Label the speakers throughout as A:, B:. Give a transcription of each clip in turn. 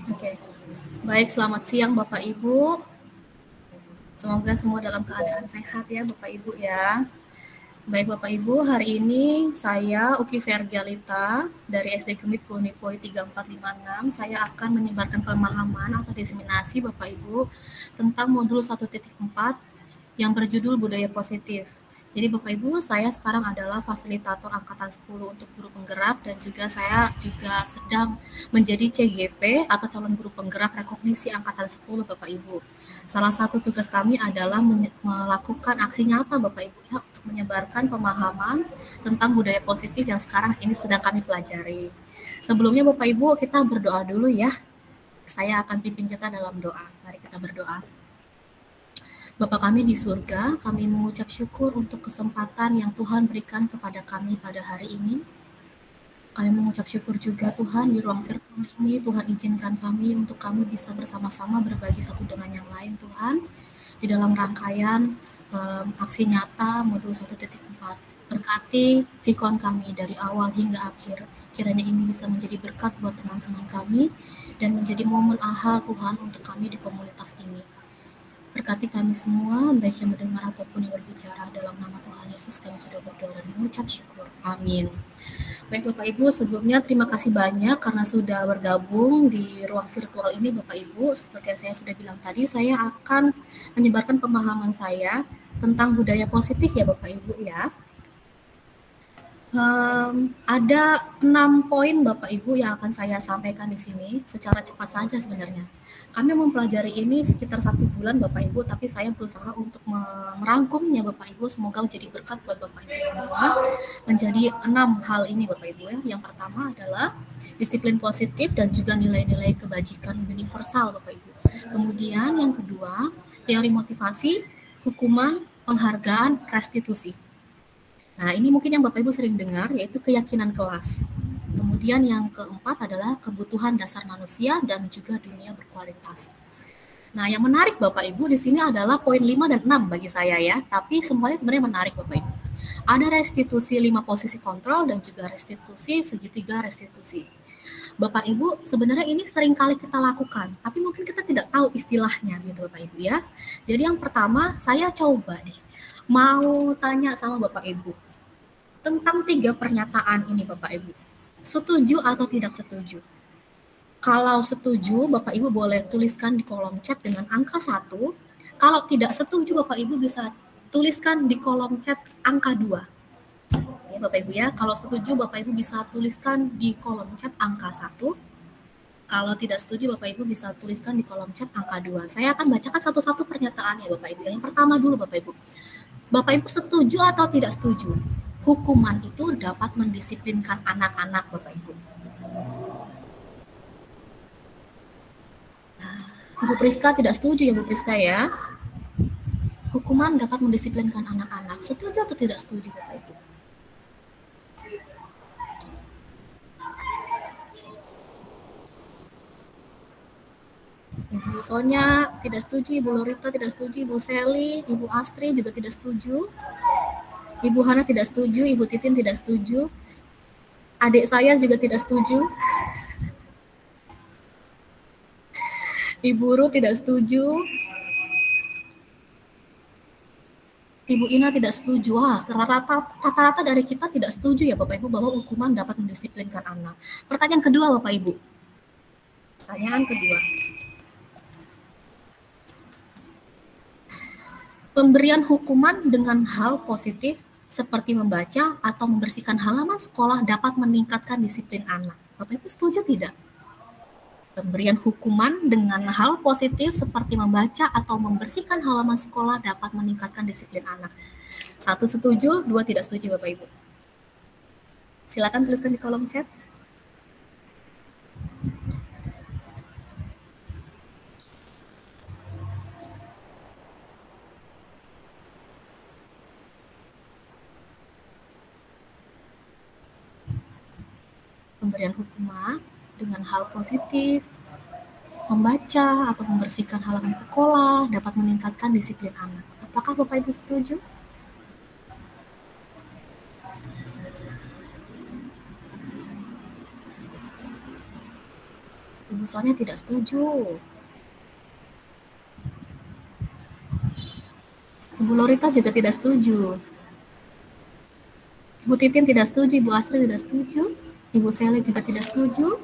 A: Oke. Baik, selamat siang Bapak Ibu. Semoga semua dalam keadaan sehat ya Bapak Ibu ya. Baik Bapak Ibu, hari ini saya Uki Vergialita dari SD Gemit Ponipoy 3456. Saya akan menyebarkan pemahaman atau diseminasi Bapak Ibu tentang modul 1.4 yang berjudul Budaya Positif. Jadi Bapak Ibu, saya sekarang adalah fasilitator angkatan 10 untuk guru penggerak dan juga saya juga sedang menjadi CGP atau calon guru penggerak rekognisi angkatan 10 Bapak Ibu. Salah satu tugas kami adalah melakukan aksi nyata Bapak Ibu ya untuk menyebarkan pemahaman tentang budaya positif yang sekarang ini sedang kami pelajari. Sebelumnya Bapak Ibu, kita berdoa dulu ya. Saya akan pimpin kita dalam doa. Mari kita berdoa. Bapa kami di surga, kami mengucap syukur untuk kesempatan yang Tuhan berikan kepada kami pada hari ini. Kami mengucap syukur juga Tuhan di ruang virtual ini, Tuhan izinkan kami untuk kami bisa bersama-sama berbagi satu dengan yang lain Tuhan, di dalam rangkaian aksi nyata modul 1.4. Berkati Vikon kami dari awal hingga akhir. Kiranya ini bisa menjadi berkat buat teman-teman kami dan menjadi momen aha Tuhan untuk kami di komunitas ini. Berkati kami semua, baik yang mendengar ataupun yang berbicara. Dalam nama Tuhan Yesus kami sudah berdoa dan mengucap syukur. Amin. Baik Bapak Ibu, sebelumnya terima kasih banyak karena sudah bergabung di ruang virtual ini Bapak Ibu. Seperti yang saya sudah bilang tadi, saya akan menyebarkan pemahaman saya tentang budaya positif ya Bapak Ibu ya. Ada 6 poin Bapak Ibu yang akan saya sampaikan di sini secara cepat saja sebenarnya. Kami mempelajari ini sekitar 1 bulan Bapak Ibu, tapi saya berusaha untuk merangkumnya Bapak Ibu, semoga menjadi berkat buat Bapak Ibu semua. Menjadi 6 hal ini Bapak Ibu ya. Yang pertama adalah disiplin positif dan juga nilai-nilai kebajikan universal Bapak Ibu. Kemudian yang kedua, teori motivasi, hukuman, penghargaan, restitusi. Nah, ini mungkin yang Bapak Ibu sering dengar, yaitu keyakinan kelas. Kemudian yang keempat adalah kebutuhan dasar manusia dan juga dunia berkualitas. Nah, yang menarik Bapak Ibu di sini adalah poin 5 dan 6 bagi saya ya, tapi semuanya sebenarnya menarik Bapak Ibu. Ada restitusi 5 posisi kontrol dan juga restitusi segitiga restitusi. Bapak Ibu, sebenarnya ini sering kali kita lakukan, tapi mungkin kita tidak tahu istilahnya gitu Bapak Ibu ya. Jadi yang pertama, saya coba nih, mau tanya sama Bapak Ibu, tentang 3 pernyataan ini Bapak Ibu. Setuju atau tidak setuju? Kalau setuju, Bapak Ibu boleh tuliskan di kolom chat dengan angka 1. Kalau tidak setuju, Bapak Ibu bisa tuliskan di kolom chat angka 2. Ya, Bapak Ibu ya, kalau setuju Bapak Ibu bisa tuliskan di kolom chat angka 1. Kalau tidak setuju, Bapak Ibu bisa tuliskan di kolom chat angka 2. Saya akan bacakan satu-satu pernyataannya Bapak Ibu. Yang pertama dulu Bapak Ibu. Bapak Ibu setuju atau tidak setuju? Hukuman itu dapat mendisiplinkan anak-anak Bapak Ibu. Ibu Priska tidak setuju ya Bu Priska ya? Hukuman dapat mendisiplinkan anak-anak. Setuju atau tidak setuju Bapak Ibu? Ibu Sonya tidak setuju, Ibu Lorita tidak setuju, Ibu Sally, Ibu Astri juga tidak setuju. Ibu Hana tidak setuju, Ibu Titin tidak setuju. Adik saya juga tidak setuju. Ibu Ruth tidak setuju. Ibu Ina tidak setuju. Wah, rata-rata dari kita tidak setuju ya Bapak Ibu bahwa hukuman dapat mendisiplinkan anak. Pertanyaan kedua Bapak Ibu. Pertanyaan kedua. Pemberian hukuman dengan hal positif seperti membaca atau membersihkan halaman sekolah dapat meningkatkan disiplin anak. Bapak Ibu setuju tidak? Pemberian hukuman dengan hal positif seperti membaca atau membersihkan halaman sekolah dapat meningkatkan disiplin anak. 1 setuju, 2 tidak setuju Bapak Ibu. Silakan tuliskan di kolom chat. Pemberian hukuman dengan hal positif, membaca atau membersihkan halaman sekolah dapat meningkatkan disiplin anak. Apakah Bapak Ibu setuju? Ibu Sonia tidak setuju. Ibu Lorita juga tidak setuju. Ibu Titin tidak setuju, Ibu Astrid tidak setuju, Ibu Sally juga tidak setuju,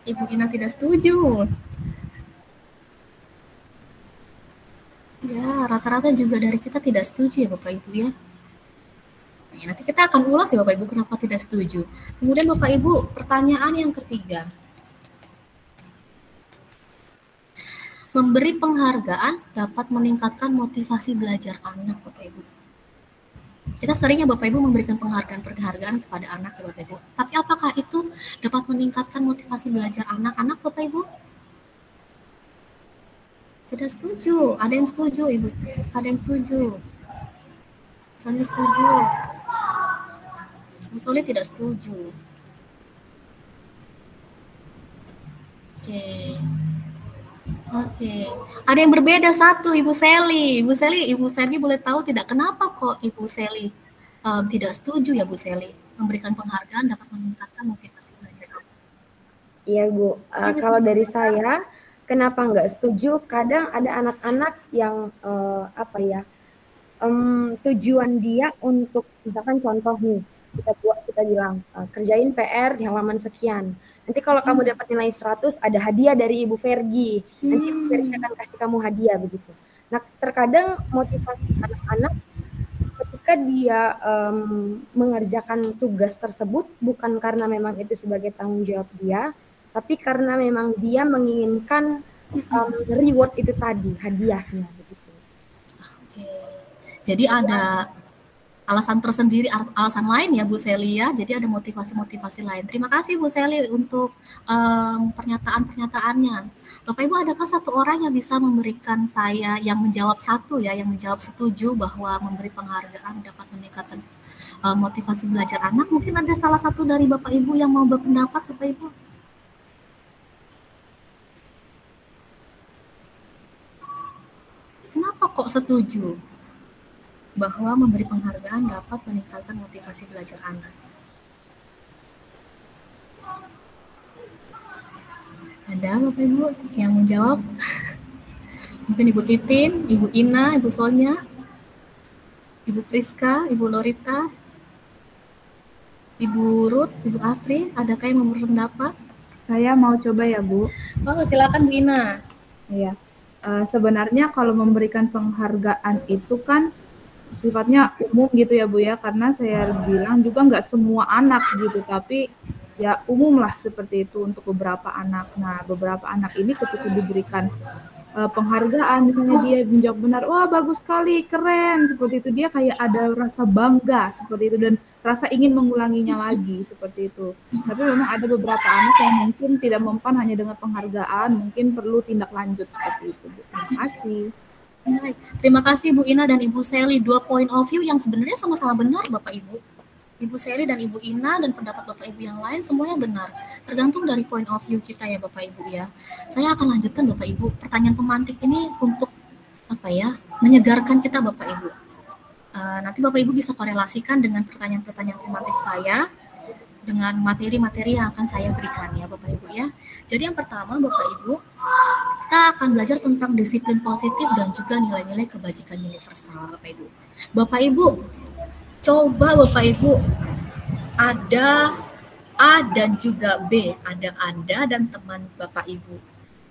A: Ibu Ina tidak setuju. Ya, rata-rata juga dari kita tidak setuju ya Bapak Ibu ya. Nah, nanti kita akan ulas ya Bapak Ibu kenapa tidak setuju. Kemudian Bapak Ibu, pertanyaan yang ketiga. Memberi penghargaan dapat meningkatkan motivasi belajar anak Bapak Ibu. Kita seringnya Bapak Ibu memberikan penghargaan kepada anak ya Bapak Ibu. Tapi apakah itu dapat meningkatkan motivasi belajar anak-anak Bapak Ibu? Tidak setuju. Ada yang setuju Ibu? Ada yang setuju? Soalnya setuju. Bu Soli tidak setuju. Oke. Oke. Ada yang berbeda satu, Ibu Seli. Ibu Seli, Ibu Ferdi boleh tahu tidak kenapa kok Ibu Seli tidak setuju ya Bu Seli memberikan penghargaan dapat meningkatkan motivasi belajar anak?
B: Iya Bu, kalau dari saya, kenapa nggak setuju? Kadang ada anak-anak yang tujuan dia untuk misalkan contoh nih, kita bilang kerjain PR di halaman sekian. Nanti kalau kamu dapat nilai 100 ada hadiah dari Ibu Fergi. Nanti Ibu Fergi akan kasih kamu hadiah begitu. Nah, terkadang motivasi anak-anak ketika dia mengerjakan tugas tersebut bukan karena memang itu sebagai tanggung jawab dia, tapi karena memang dia menginginkan reward itu tadi, hadiahnya begitu.
A: Oke. Jadi ada alasan tersendiri, alasan lain ya Bu Seli ya. Jadi ada motivasi-motivasi lain. Terima kasih Bu Seli untuk pernyataan-pernyataannya. Bapak Ibu, adakah satu orang yang bisa memberikan saya yang menjawab satu ya, yang menjawab setuju bahwa memberi penghargaan dapat meningkatkan motivasi belajar anak? Mungkin ada salah satu dari Bapak Ibu yang mau berpendapat, Bapak Ibu? Kenapa kok setuju bahwa memberi penghargaan dapat meningkatkan motivasi belajar anak? Ada Bapak Ibu yang menjawab? Mungkin Ibu Titin, Ibu Ina, Ibu Sonia, Ibu Priska, Ibu Lorita, Ibu Ruth, Ibu Astri, adakah yang mau berpendapat?
C: Saya mau coba ya Bu.
A: Oh, silakan Bu Ina.
C: Iya. Sebenarnya kalau memberikan penghargaan itu kan sifatnya umum gitu ya Bu ya, karena saya bilang juga nggak semua anak gitu, tapi ya umum lah seperti itu untuk beberapa anak. Nah, beberapa anak ini ketika diberikan penghargaan, misalnya dia menjawab benar, wah bagus sekali, keren, seperti itu, dia kayak ada rasa bangga seperti itu dan rasa ingin mengulanginya lagi seperti itu. Tapi memang ada beberapa anak yang mungkin tidak mempan hanya dengan penghargaan, mungkin perlu tindak lanjut seperti itu. Terima kasih.
A: Baik, terima kasih Bu Ina dan Ibu Seli, dua point of view yang sebenarnya sama-sama benar Bapak Ibu. Ibu Seli dan Ibu Ina dan pendapat Bapak Ibu yang lain semuanya benar. Tergantung dari point of view kita ya Bapak Ibu ya. Saya akan lanjutkan Bapak Ibu. Pertanyaan pemantik ini untuk apa ya? Menyegarkan kita Bapak Ibu. Nanti Bapak Ibu bisa korelasikan dengan pertanyaan-pertanyaan pemantik saya dengan materi-materi yang akan saya berikan ya Bapak Ibu ya. Jadi yang pertama Bapak Ibu, kita akan belajar tentang disiplin positif dan juga nilai-nilai kebajikan universal Bapak Ibu. Bapak Ibu, coba Bapak Ibu, ada A dan juga B, ada Anda dan teman Bapak Ibu.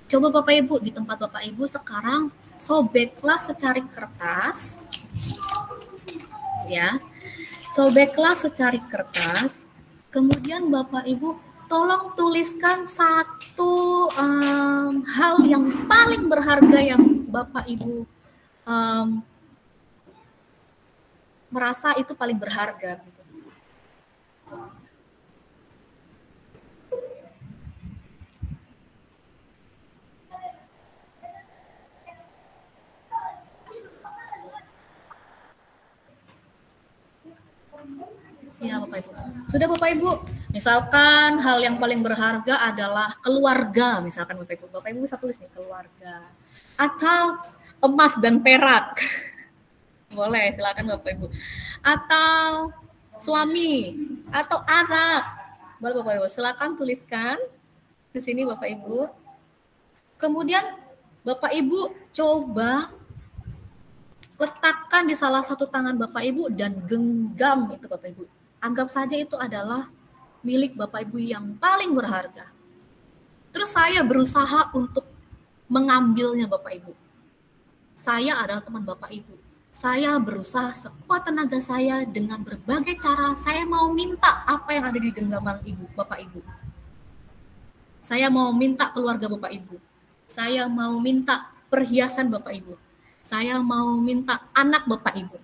A: Coba Bapak Ibu, di tempat Bapak Ibu sekarang sobeklah secari kertas, ya, sobeklah secari kertas, kemudian Bapak Ibu tolong tuliskan satu hal yang paling berharga yang Bapak Ibu merasa itu paling berharga. Ya Bapak Ibu. Sudah Bapak Ibu, misalkan hal yang paling berharga adalah keluarga, misalkan Bapak Ibu. Bapak Ibu bisa tulis nih keluarga. Atau emas dan perak. Boleh, silakan Bapak Ibu. Atau suami, atau anak. Boleh Bapak Ibu, silakan tuliskan. Di sini Bapak Ibu. Kemudian Bapak Ibu coba letakkan di salah satu tangan Bapak Ibu dan genggam itu Bapak Ibu. Anggap saja itu adalah milik Bapak Ibu yang paling berharga. Terus saya berusaha untuk mengambilnya Bapak Ibu. Saya adalah teman Bapak Ibu. Saya berusaha sekuat tenaga saya dengan berbagai cara. Saya mau minta apa yang ada di genggaman Ibu, Bapak Ibu. Saya mau minta keluarga Bapak Ibu. Saya mau minta perhiasan Bapak Ibu. Saya mau minta anak Bapak Ibu.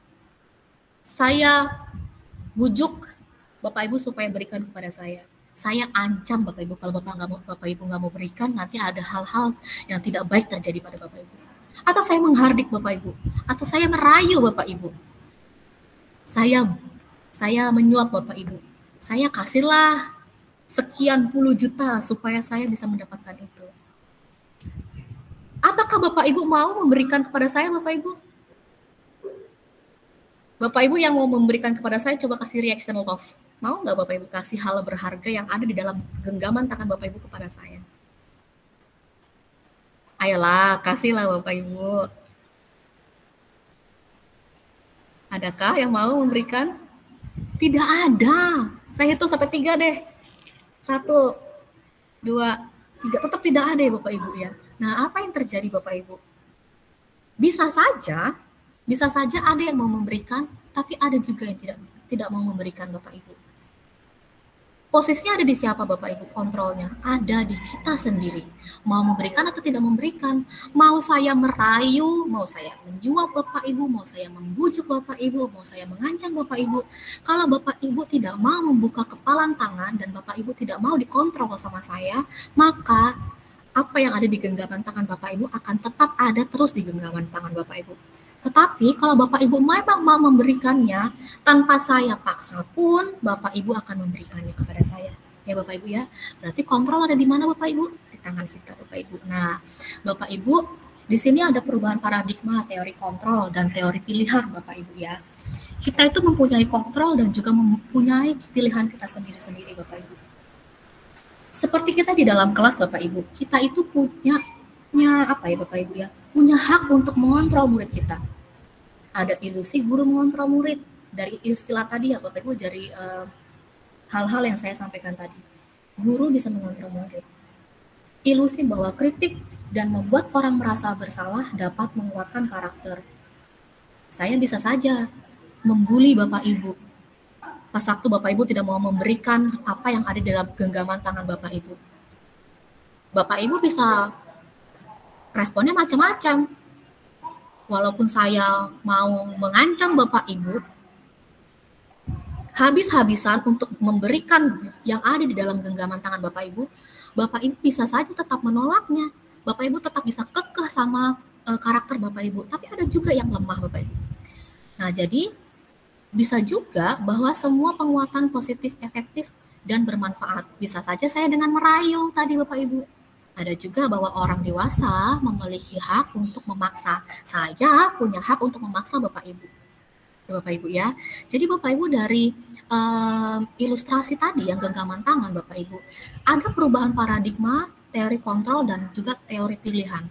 A: Saya bujuk Bapak Ibu supaya berikan kepada saya. Saya ancam Bapak Ibu kalau Bapak Ibu nggak mau berikan, nanti ada hal-hal yang tidak baik terjadi pada Bapak Ibu. Atau saya menghardik Bapak Ibu, atau saya merayu Bapak Ibu. Saya menyuap Bapak Ibu. Saya kasihlah sekian puluh juta supaya saya bisa mendapatkan itu. Apakah Bapak Ibu mau memberikan kepada saya, Bapak Ibu? Bapak Ibu yang mau memberikan kepada saya, coba kasih reaction love. Mau nggak Bapak Ibu kasih hal berharga yang ada di dalam genggaman tangan Bapak Ibu kepada saya? Ayolah, kasihlah Bapak Ibu. Adakah yang mau memberikan? Tidak ada. Saya hitung sampai 3 deh. 1, 2, 3. Tetap tidak ada ya Bapak Ibu ya. Nah, apa yang terjadi Bapak Ibu? Bisa saja ada yang mau memberikan, tapi ada juga yang tidak mau memberikan Bapak Ibu. Posisinya ada di siapa Bapak Ibu? Kontrolnya ada di kita sendiri. Mau memberikan atau tidak memberikan. Mau saya merayu, mau saya menyuap Bapak Ibu, mau saya membujuk Bapak Ibu, mau saya mengancam Bapak Ibu. Kalau Bapak Ibu tidak mau membuka kepalan tangan dan Bapak Ibu tidak mau dikontrol sama saya, maka apa yang ada di genggaman tangan Bapak Ibu akan tetap ada terus di genggaman tangan Bapak Ibu. Tetapi kalau Bapak Ibu memang mau memberikannya, tanpa saya paksa pun Bapak Ibu akan memberikannya kepada saya. Ya Bapak Ibu ya, berarti kontrol ada di mana Bapak Ibu? Di tangan kita Bapak Ibu. Nah, Bapak Ibu, di sini ada perubahan paradigma teori kontrol dan teori pilihan Bapak Ibu ya. Kita itu mempunyai kontrol dan juga mempunyai pilihan kita sendiri-sendiri Bapak Ibu. Seperti kita di dalam kelas Bapak Ibu, kita itu punya apa ya Bapak Ibu ya? Punya hak untuk mengontrol murid kita. Ada ilusi guru mengontrol murid dari istilah tadi ya Bapak Ibu, dari hal-hal yang saya sampaikan tadi. Guru bisa mengontrol murid. Ilusi bahwa kritik dan membuat orang merasa bersalah dapat menguatkan karakter. Saya bisa saja membuli Bapak Ibu. Pas waktu Bapak Ibu tidak mau memberikan apa yang ada di dalam genggaman tangan Bapak Ibu. Bapak Ibu bisa responnya macam-macam. Walaupun saya mau mengancam Bapak Ibu, habis-habisan untuk memberikan yang ada di dalam genggaman tangan Bapak Ibu bisa saja tetap menolaknya. Bapak Ibu tetap bisa kekeh sama karakter Bapak Ibu, tapi ada juga yang lemah Bapak Ibu. Nah, jadi bisa juga bahwa semua penguatan positif, efektif, dan bermanfaat. Bisa saja saya dengan merayu tadi Bapak Ibu. Ada juga bahwa orang dewasa memiliki hak untuk memaksa. Saya punya hak untuk memaksa Bapak Ibu. Bapak Ibu ya. Jadi Bapak Ibu dari ilustrasi tadi yang genggaman tangan Bapak Ibu, ada perubahan paradigma, teori kontrol dan juga teori pilihan.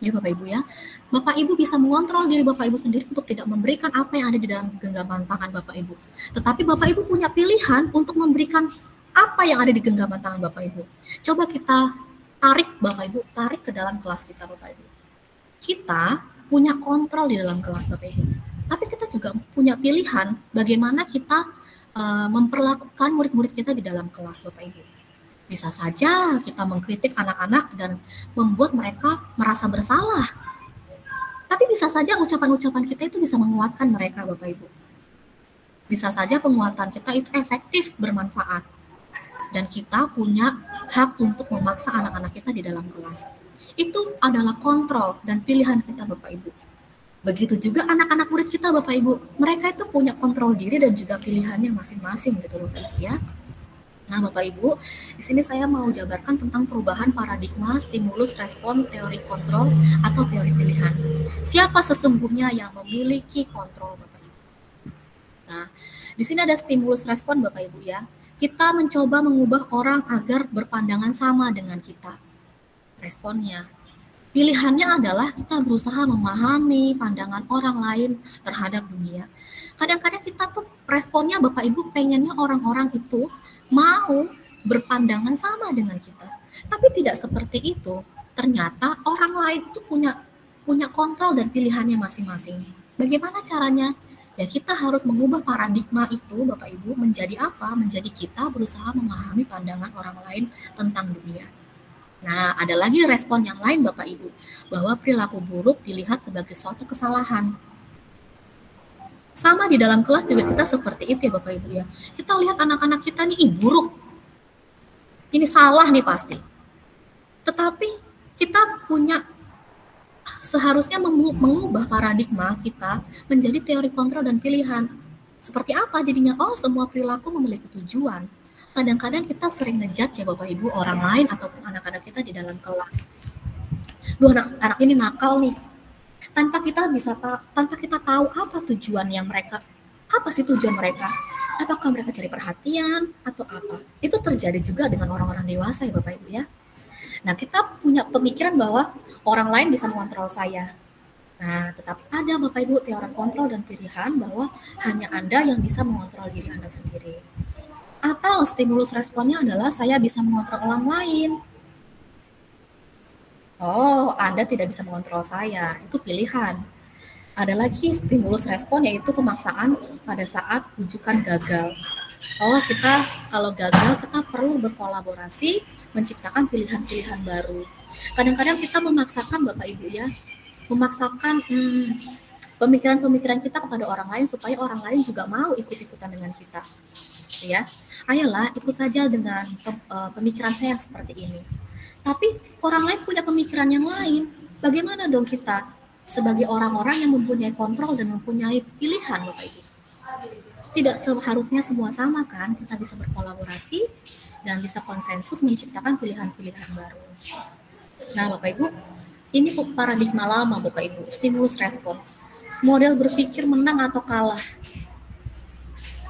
A: Ya Bapak Ibu ya. Bapak Ibu bisa mengontrol diri Bapak Ibu sendiri untuk tidak memberikan apa yang ada di dalam genggaman tangan Bapak Ibu. Tetapi Bapak Ibu punya pilihan untuk memberikan apa yang ada di genggaman tangan Bapak Ibu. Coba kita tarik Bapak Ibu, tarik ke dalam kelas kita Bapak Ibu. Kita punya kontrol di dalam kelas Bapak Ibu. Tapi kita juga punya pilihan bagaimana kita memperlakukan murid-murid kita di dalam kelas Bapak Ibu. Bisa saja kita mengkritik anak-anak dan membuat mereka merasa bersalah. Tapi bisa saja ucapan-ucapan kita itu bisa menguatkan mereka Bapak Ibu. Bisa saja penguatan kita itu efektif, bermanfaat. Dan kita punya hak untuk memaksa anak-anak kita di dalam kelas. Itu adalah kontrol dan pilihan kita Bapak Ibu. Begitu juga anak-anak murid kita Bapak Ibu. Mereka itu punya kontrol diri dan juga pilihannya masing-masing gitu Bapak Ibu ya. Nah Bapak Ibu, di sini saya mau jabarkan tentang perubahan paradigma stimulus respon teori kontrol atau teori pilihan. Siapa sesungguhnya yang memiliki kontrol Bapak Ibu? Nah, di sini ada stimulus respon Bapak Ibu ya. kita mencoba mengubah orang agar berpandangan sama dengan kita. Responnya, pilihannya adalah kita berusaha memahami pandangan orang lain terhadap dunia. Kadang-kadang kita tuh responnya Bapak Ibu pengennya orang-orang itu mau berpandangan sama dengan kita. Tapi tidak seperti itu. Ternyata orang lain itu punya kontrol dan pilihannya masing-masing. Bagaimana caranya? Ya kita harus mengubah paradigma itu Bapak Ibu menjadi apa? Menjadi kita berusaha memahami pandangan orang lain tentang dunia. Nah, ada lagi respon yang lain Bapak Ibu, bahwa perilaku buruk dilihat sebagai suatu kesalahan. Sama di dalam kelas juga kita seperti itu ya Bapak Ibu ya. Kita lihat anak-anak kita nih buruk. Ini salah nih pasti. Tetapi kita seharusnya mengubah paradigma kita menjadi teori kontrol dan pilihan. Seperti apa jadinya? Oh, semua perilaku memiliki tujuan. Kadang-kadang kita sering ngejudge ya Bapak Ibu orang lain ataupun anak-anak kita di dalam kelas. Duh, anak ini nakal nih. Tanpa kita tahu apa sih tujuan mereka? Apakah mereka cari perhatian atau apa? Itu terjadi juga dengan orang-orang dewasa ya Bapak Ibu ya. Nah, kita punya pemikiran bahwa orang lain bisa mengontrol saya. Nah, tetapi ada Bapak Ibu teori kontrol dan pilihan bahwa hanya Anda yang bisa mengontrol diri Anda sendiri. Atau stimulus responnya adalah saya bisa mengontrol orang lain. Oh, Anda tidak bisa mengontrol saya. Itu pilihan. Ada lagi stimulus respon yaitu pemaksaan pada saat rujukan gagal. Oh, kalau gagal kita perlu berkolaborasi menciptakan pilihan-pilihan baru. Kadang-kadang kita memaksakan Bapak Ibu ya, memaksakan pemikiran-pemikiran kita kepada orang lain supaya orang lain juga mau ikut-ikutan dengan kita. Ya, ayolah ikut saja dengan pemikiran saya yang seperti ini. Tapi orang lain punya pemikiran yang lain. Bagaimana dong kita sebagai orang-orang yang mempunyai kontrol dan mempunyai pilihan Bapak Ibu? Tidak seharusnya semua sama kan, kita bisa berkolaborasi dan bisa konsensus menciptakan pilihan-pilihan baru. Nah Bapak Ibu, ini paradigma lama Bapak Ibu, stimulus respon. Model berpikir menang atau kalah.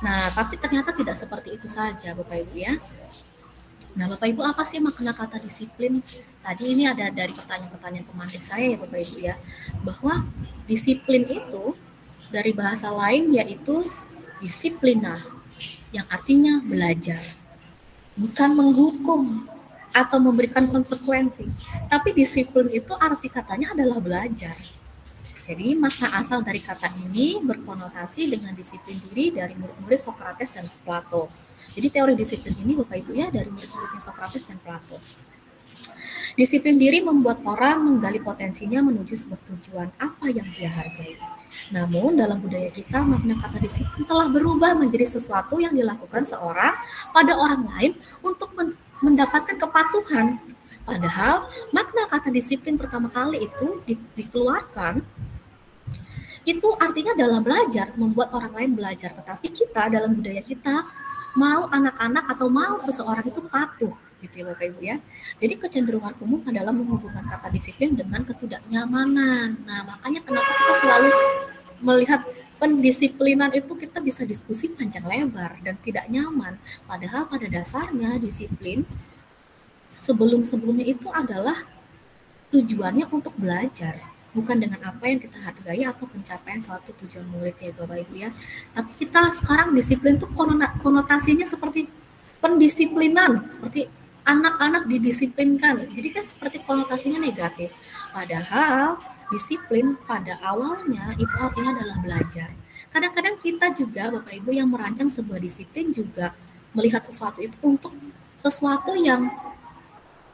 A: Nah, tapi ternyata tidak seperti itu saja Bapak Ibu ya. Nah Bapak Ibu, apa sih makna kata disiplin? Tadi ini ada dari pertanyaan-pertanyaan pemantik saya ya Bapak Ibu ya, bahwa disiplin itu dari bahasa lain yaitu disiplina, yang artinya belajar, bukan menghukum atau memberikan konsekuensi. Tapi disiplin itu arti katanya adalah belajar. Jadi makna asal dari kata ini berkonotasi dengan disiplin diri dari murid-murid Sokrates dan Plato. Jadi teori disiplin ini Bapak Ibu ya dari murid-muridnya Sokrates dan Plato. Disiplin diri membuat orang menggali potensinya menuju sebuah tujuan apa yang dia hargai. Namun dalam budaya kita makna kata disiplin telah berubah menjadi sesuatu yang dilakukan seorang pada orang lain untuk mendapatkan kepatuhan. Padahal makna kata disiplin pertama kali itu dikeluarkan itu artinya adalah belajar, membuat orang lain belajar. Tetapi kita dalam budaya kita mau anak-anak atau mau seseorang itu patuh gitu ya Bapak Ibu ya. Jadi kecenderungan umum adalah menghubungkan kata disiplin dengan ketidaknyamanan. Nah makanya kenapa kita selalu melihat pendisiplinan itu kita bisa diskusi panjang lebar dan tidak nyaman. Padahal pada dasarnya disiplin sebelum-sebelumnya itu adalah tujuannya untuk belajar, bukan dengan apa yang kita hargai atau pencapaian suatu tujuan murid ya Bapak Ibu ya. Tapi kita sekarang disiplin itu konotasinya seperti pendisiplinan, seperti anak-anak didisiplinkan. Jadi kan seperti konotasinya negatif. Padahal disiplin pada awalnya itu artinya adalah belajar. Kadang-kadang kita juga Bapak Ibu yang merancang sebuah disiplin juga melihat sesuatu itu untuk sesuatu yang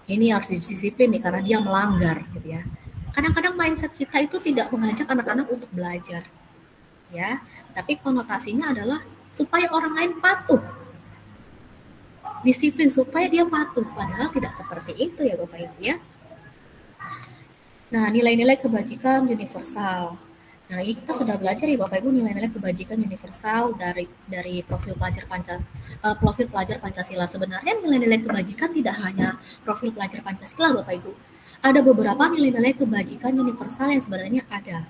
A: ini harus disiplin nih karena dia melanggar gitu ya. Kadang-kadang mindset kita itu tidak mengajak anak-anak untuk belajar. Ya, tapi konotasinya adalah supaya orang lain patuh. Disiplin supaya dia patuh, padahal tidak seperti itu ya Bapak Ibu ya. Nah, nilai-nilai kebajikan universal. Nah, ini kita sudah belajar ya Bapak Ibu nilai-nilai kebajikan universal dari profil pelajar Pancasila. Sebenarnya nilai-nilai kebajikan tidak hanya profil pelajar Pancasila Bapak Ibu. Ada beberapa nilai-nilai kebajikan universal yang sebenarnya ada.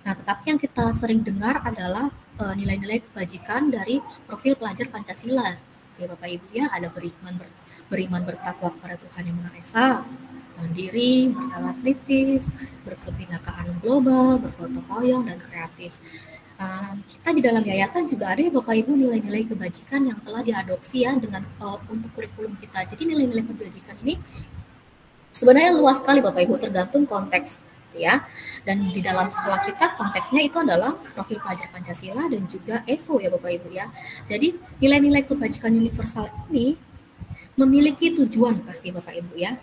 A: Nah, tetapi yang kita sering dengar adalah nilai-nilai kebajikan dari profil pelajar Pancasila. ya Bapak Ibu ya, ada beriman bertakwa kepada Tuhan Yang Maha Esa, mandiri, bernalar kritis, berkebinekaan global, bergotong royong, dan kreatif. Kita di dalam yayasan juga ada ya Bapak Ibu nilai-nilai kebajikan yang telah diadopsi ya dengan untuk kurikulum kita. Jadi nilai-nilai kebajikan ini sebenarnya luas sekali Bapak Ibu, tergantung konteks ya. Dan di dalam sekolah kita konteksnya itu adalah profil pelajar Pancasila dan juga ESO ya Bapak Ibu ya. Jadi nilai-nilai kebajikan universal ini memiliki tujuan pasti Bapak Ibu ya.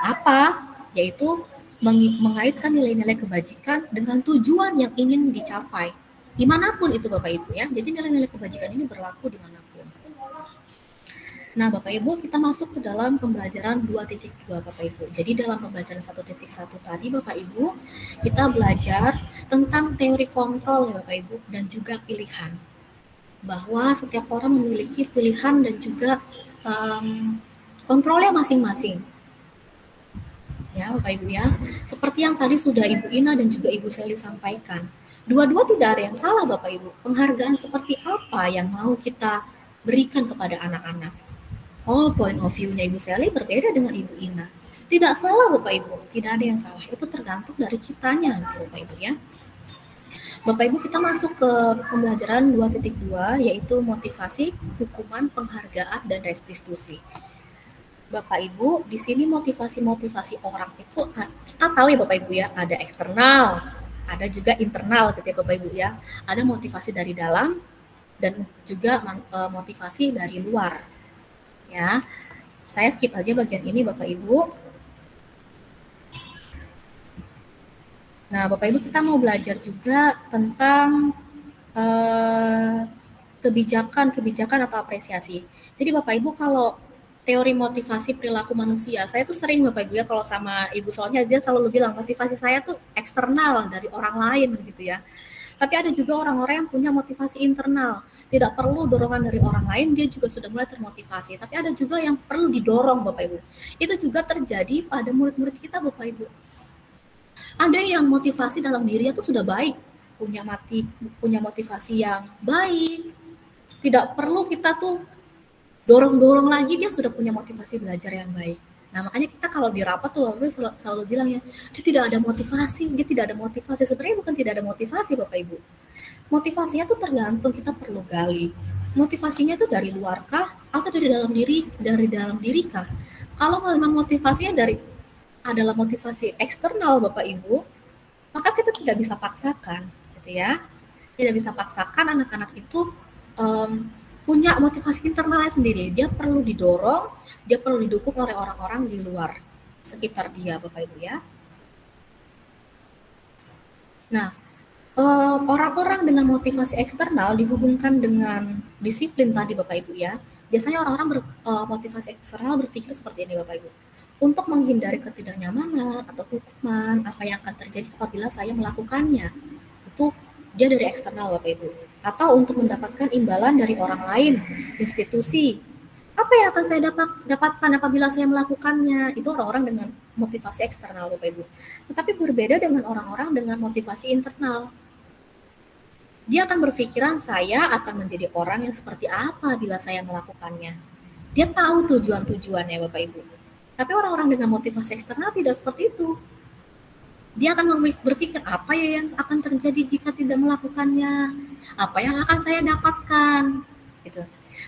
A: Apa? Yaitu mengaitkan nilai-nilai kebajikan dengan tujuan yang ingin dicapai. Dimanapun itu Bapak Ibu ya. Jadi nilai-nilai kebajikan ini berlaku dimanapun. Nah Bapak Ibu, kita masuk ke dalam pembelajaran 2.2 Bapak Ibu. Jadi dalam pembelajaran 1.1 tadi Bapak Ibu, kita belajar tentang teori kontrol ya Bapak Ibu, dan juga pilihan. Bahwa setiap orang memiliki pilihan dan juga kontrolnya masing-masing. Ya Bapak Ibu ya, seperti yang tadi sudah Ibu Ina dan juga Ibu Seli sampaikan. Dua-dua tidak ada yang salah Bapak Ibu. Penghargaan seperti apa yang mau kita berikan kepada anak-anak? Oh, point of view-nya Ibu Seli berbeda dengan Ibu Ina. Tidak salah Bapak Ibu, tidak ada yang salah. Itu tergantung dari kitanya Bapak Ibu ya. Bapak Ibu, kita masuk ke pembelajaran 2.2 yaitu motivasi, hukuman, penghargaan, dan restitusi. Bapak Ibu, di sini motivasi-motivasi orang itu kita tahu ya Bapak Ibu ya, ada eksternal, ada juga internal gitu ya Bapak Ibu ya. Ada motivasi dari dalam dan juga motivasi dari luar. Ya, saya skip aja bagian ini Bapak Ibu. Nah, Bapak Ibu, kita mau belajar juga tentang kebijakan atau apresiasi. Jadi Bapak Ibu, kalau teori motivasi perilaku manusia, saya tuh sering Bapak Ibu ya, kalau sama Ibu soalnya dia selalu bilang motivasi saya tuh eksternal dari orang lain gitu ya. Tapi ada juga orang-orang yang punya motivasi internal. Tidak perlu dorongan dari orang lain, dia juga sudah mulai termotivasi. Tapi ada juga yang perlu didorong Bapak Ibu. Itu juga terjadi pada murid-murid kita Bapak Ibu. Ada yang motivasi dalam dirinya itu sudah baik, punya motivasi yang baik. Tidak perlu kita tuh dorong-dorong lagi, dia sudah punya motivasi belajar yang baik. Nah, makanya kita kalau di rapat tuh Bapak Ibu selalu bilang ya, dia tidak ada motivasi. Sebenarnya bukan tidak ada motivasi Bapak Ibu. Motivasinya tuh tergantung, kita perlu gali. Motivasinya tuh dari luar kah atau dari dalam diri kah? Kalau memang motivasinya adalah motivasi eksternal Bapak Ibu, maka kita tidak bisa paksakan gitu ya. Tidak bisa paksakan anak-anak itu punya motivasi internalnya sendiri. Dia perlu didorong, dia perlu didukung oleh orang-orang di luar sekitar dia Bapak Ibu ya. Nah, orang-orang dengan motivasi eksternal dihubungkan dengan disiplin tadi Bapak Ibu ya. Biasanya orang-orang motivasi eksternal berpikir seperti ini Bapak Ibu. Untuk menghindari ketidaknyamanan atau hukuman, apa yang akan terjadi apabila saya melakukannya. Itu dia dari eksternal Bapak Ibu. Atau untuk mendapatkan imbalan dari orang lain, institusi. Apa yang akan saya dapatkan apabila saya melakukannya? Itu orang-orang dengan motivasi eksternal Bapak Ibu. Tetapi berbeda dengan orang-orang dengan motivasi internal. Dia akan berpikiran saya akan menjadi orang yang seperti apa bila saya melakukannya. Dia tahu tujuan-tujuannya Bapak Ibu. Tapi orang-orang dengan motivasi eksternal tidak seperti itu. Dia akan berpikir apa ya yang akan terjadi jika tidak melakukannya, apa yang akan saya dapatkan, gitu.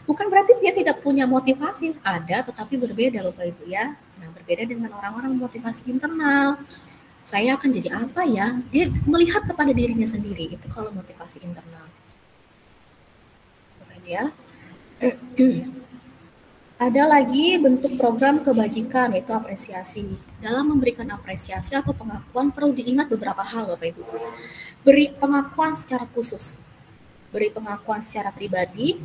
A: Bukan berarti dia tidak punya motivasi, ada, tetapi berbeda Bapak Ibu ya. Nah, berbeda dengan orang-orang motivasi internal. Saya akan jadi apa ya? Dia melihat kepada dirinya sendiri, itu kalau motivasi internal. Bapak Ibu ya. Ada lagi bentuk program kebajikan, yaitu apresiasi. Dalam memberikan apresiasi atau pengakuan perlu diingat beberapa hal Bapak Ibu. Beri pengakuan secara khusus, beri pengakuan secara pribadi,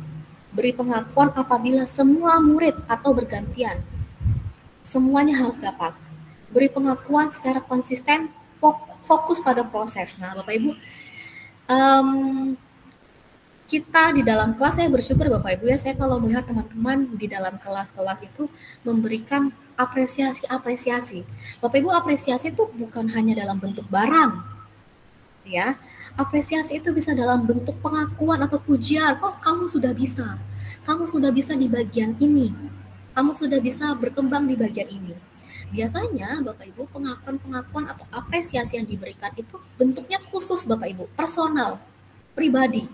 A: beri pengakuan apabila semua murid atau bergantian. Semuanya harus dapat. Beri pengakuan secara konsisten, fokus pada proses. Nah Bapak Ibu, kita di dalam kelas, saya bersyukur Bapak Ibu ya, saya kalau melihat teman-teman di dalam kelas-kelas itu memberikan apresiasi. Bapak Ibu, apresiasi itu bukan hanya dalam bentuk barang, ya. Apresiasi itu bisa dalam bentuk pengakuan atau pujian. Oh, kamu sudah bisa, kamu sudah bisa di bagian ini, kamu sudah bisa berkembang di bagian ini. Biasanya Bapak Ibu pengakuan-pengakuan atau apresiasi yang diberikan itu bentuknya khusus Bapak Ibu, personal, pribadi.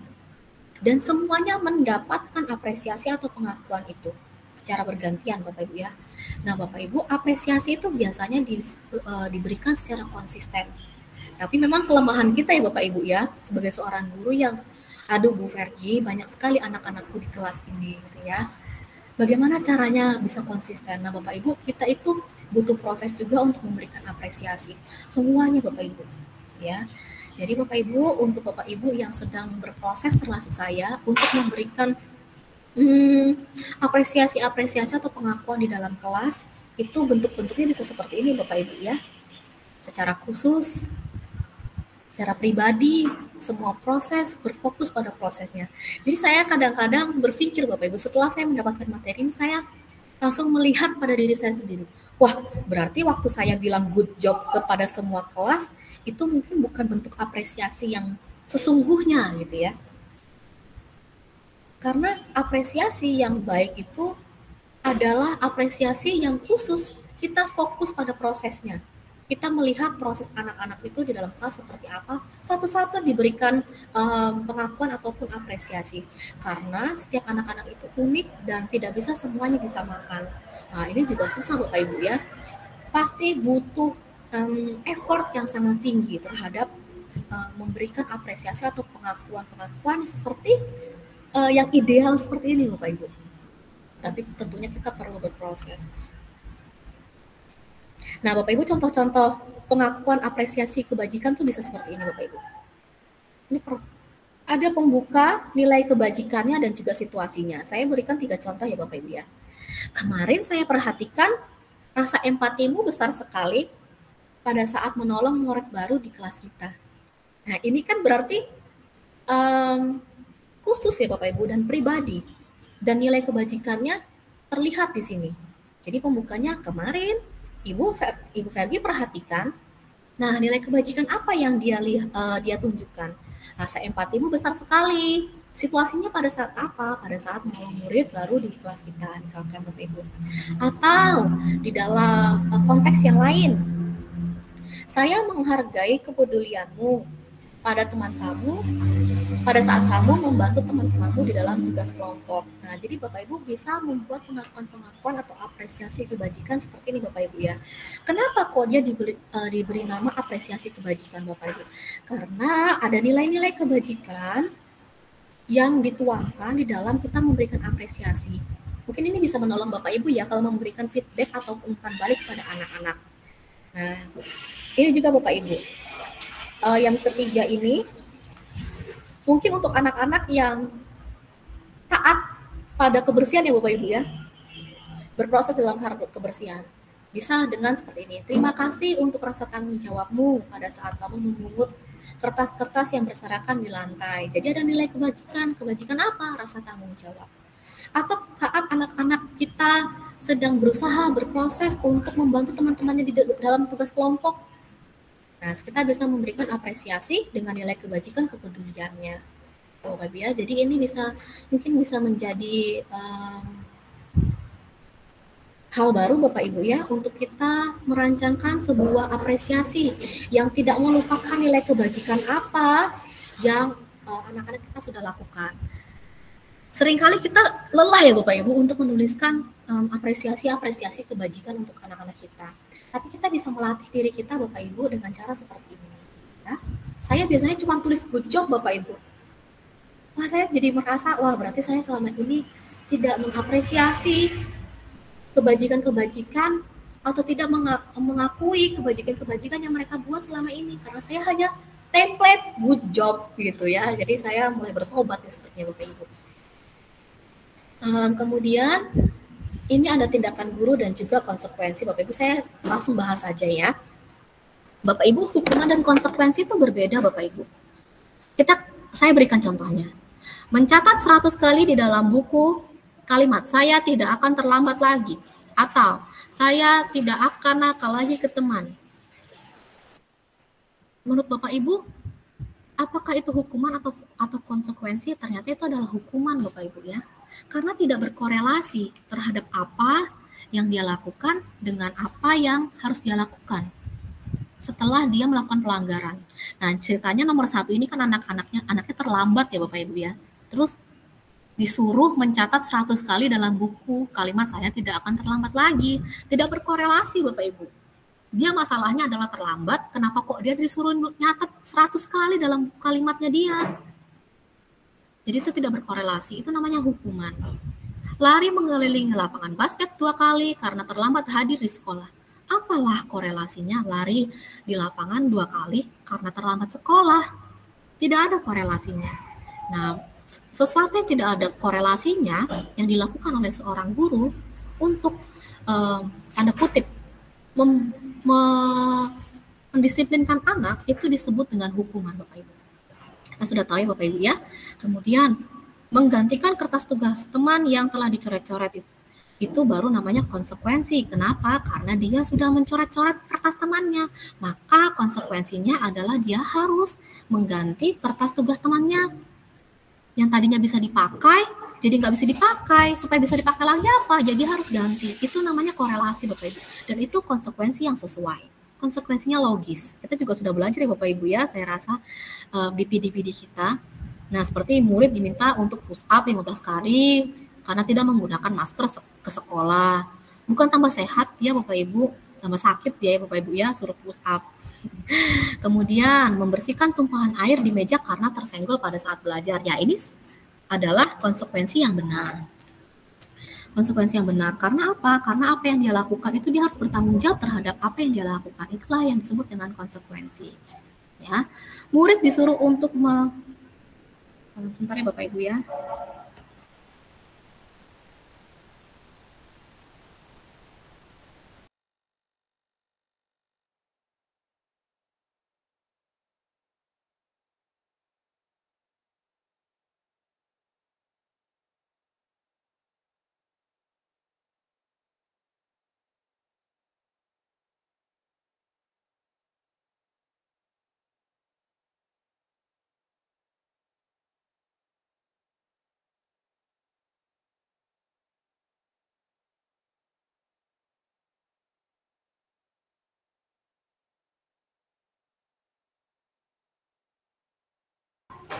A: Dan semuanya mendapatkan apresiasi atau pengakuan itu secara bergantian Bapak Ibu ya. Nah Bapak Ibu, apresiasi itu biasanya diberikan secara konsisten. Tapi memang kelemahan kita ya Bapak Ibu ya, sebagai seorang guru yang, aduh Bu Fergie, banyak sekali anak-anakku di kelas ini gitu ya. Bagaimana caranya bisa konsisten? Nah Bapak Ibu, kita itu butuh proses juga untuk memberikan apresiasi. Semuanya Bapak Ibu ya. Jadi Bapak Ibu, untuk Bapak Ibu yang sedang berproses termasuk saya untuk memberikan apresiasi-apresiasi atau pengakuan di dalam kelas, itu bentuk-bentuknya bisa seperti ini Bapak Ibu ya. Secara khusus, secara pribadi, semua proses berfokus pada prosesnya. Jadi saya kadang-kadang berpikir Bapak Ibu, setelah saya mendapatkan materi ini, saya langsung melihat pada diri saya sendiri. Wah, berarti waktu saya bilang good job kepada semua kelas, itu mungkin bukan bentuk apresiasi yang sesungguhnya gitu ya. Karena apresiasi yang baik itu adalah apresiasi yang khusus, kita fokus pada prosesnya. Kita melihat proses anak-anak itu di dalam kelas seperti apa, satu-satu diberikan pengakuan ataupun apresiasi. Karena setiap anak-anak itu unik dan tidak bisa semuanya disamakan. Nah, ini juga susah Bapak Ibu ya. Pasti butuh effort yang sangat tinggi terhadap memberikan apresiasi atau pengakuan-pengakuan seperti yang ideal seperti ini Bapak Ibu. Tapi tentunya kita perlu berproses. Nah, Bapak Ibu, contoh-contoh pengakuan apresiasi kebajikan tuh bisa seperti ini, Bapak Ibu. Ini ada pembuka nilai kebajikannya dan juga situasinya. Saya berikan 3 contoh ya, Bapak Ibu ya. Kemarin saya perhatikan rasa empatimu besar sekali pada saat menolong murid baru di kelas kita. Nah, ini kan berarti khusus ya, Bapak Ibu, dan pribadi. Dan nilai kebajikannya terlihat di sini. Jadi pembukanya kemarin Ibu Fergie perhatikan, nah nilai kebajikan apa yang dia tunjukkan? Rasa empatimu besar sekali. Situasinya pada saat apa? Pada saat menolong murid baru di kelas kita, misalkan Bapak Ibu. Atau di dalam konteks yang lain, saya menghargai kepedulianmu pada teman kamu, pada saat kamu membantu teman-temanmu di dalam tugas kelompok. Nah, jadi Bapak Ibu bisa membuat pengakuan-pengakuan atau apresiasi kebajikan seperti ini Bapak Ibu ya. Kenapa kok dia diberi nama apresiasi kebajikan Bapak Ibu? Karena ada nilai-nilai kebajikan yang dituangkan di dalam kita memberikan apresiasi. Mungkin ini bisa menolong Bapak Ibu ya kalau memberikan feedback atau umpan balik kepada anak-anak. Nah, ini juga Bapak Ibu. Yang ketiga ini, mungkin untuk anak-anak yang taat pada kebersihan ya Bapak Ibu ya, berproses dalam hal kebersihan. Bisa dengan seperti ini, terima kasih untuk rasa tanggung jawabmu pada saat kamu memungut kertas-kertas yang berserakan di lantai. Jadi ada nilai kebajikan. Kebajikan apa? Rasa tanggung jawab. Atau saat anak-anak kita sedang berusaha berproses untuk membantu teman-temannya di dalam tugas kelompok. Nah, kita bisa memberikan apresiasi dengan nilai kebajikan kepeduliannya. Bapak Ibu ya, jadi ini mungkin bisa menjadi hal baru Bapak Ibu ya untuk kita merancangkan sebuah apresiasi yang tidak melupakan nilai kebajikan apa yang anak-anak kita sudah lakukan. Seringkali kita lelah ya Bapak Ibu untuk menuliskan apresiasi kebajikan untuk anak-anak kita. Tapi kita bisa melatih diri kita Bapak Ibu dengan cara seperti ini. Ya. Saya biasanya cuma tulis good job Bapak Ibu. Wah, saya jadi merasa, wah berarti saya selama ini tidak mengapresiasi kebajikan-kebajikan atau tidak mengakui kebajikan-kebajikan yang mereka buat selama ini. Karena saya hanya template good job gitu ya. Jadi saya mulai bertobat ya sepertinya Bapak Ibu. Kemudian ini ada tindakan guru dan juga konsekuensi. Bapak Ibu, saya langsung bahas saja ya. Bapak Ibu, hukuman dan konsekuensi itu berbeda Bapak Ibu. Saya berikan contohnya. Mencatat 100 kali di dalam buku kalimat saya tidak akan terlambat lagi. Atau saya tidak akan nakal lagi ke teman. Menurut Bapak Ibu, Apakah itu hukuman atau konsekuensi? Ternyata itu adalah hukuman, Bapak Ibu ya. Karena tidak berkorelasi terhadap apa yang dia lakukan dengan apa yang harus dia lakukan setelah dia melakukan pelanggaran. Nah, ceritanya nomor 1 ini kan anaknya terlambat ya Bapak Ibu ya. Terus disuruh mencatat 100 kali dalam buku kalimat saya tidak akan terlambat lagi. Tidak berkorelasi Bapak Ibu. Dia masalahnya adalah terlambat, kenapa kok dia disuruh nyatet 100 kali dalam kalimatnya dia? Jadi itu tidak berkorelasi, itu namanya hukuman. Lari mengelilingi lapangan basket 2 kali karena terlambat hadir di sekolah. Apalah korelasinya lari di lapangan 2 kali karena terlambat sekolah? Tidak ada korelasinya. Nah, sesuatu yang tidak ada korelasinya yang dilakukan oleh seorang guru untuk tanda kutip mendisiplinkan anak itu disebut dengan hukuman Bapak Ibu. Kita sudah tahu ya Bapak Ibu ya. Kemudian menggantikan kertas tugas teman yang telah dicoret-coret itu baru namanya konsekuensi. Kenapa? Karena dia sudah mencoret-coret kertas temannya. Maka konsekuensinya adalah dia harus mengganti kertas tugas temannya. Yang tadinya bisa dipakai, jadi nggak bisa dipakai. Supaya bisa dipakai lagi apa? Jadi harus ganti. Itu namanya korelasi Bapak Ibu. Dan itu konsekuensi yang sesuai. Konsekuensinya logis. Kita juga sudah belajar ya Bapak Ibu ya, saya rasa di PD-PD kita. Nah, seperti murid diminta untuk push up 15 kali karena tidak menggunakan masker ke sekolah. Bukan tambah sehat ya Bapak Ibu, tambah sakit ya Bapak Ibu ya, suruh push up. Kemudian membersihkan tumpahan air di meja karena tersenggol pada saat belajar. Ya, ini adalah konsekuensi yang benar. Konsekuensi yang benar. Karena apa? Karena apa yang dia lakukan itu dia harus bertanggung jawab terhadap apa yang dia lakukan. Itulah yang disebut dengan konsekuensi. Ya. Murid disuruh untuk bentar ya Bapak Ibu ya.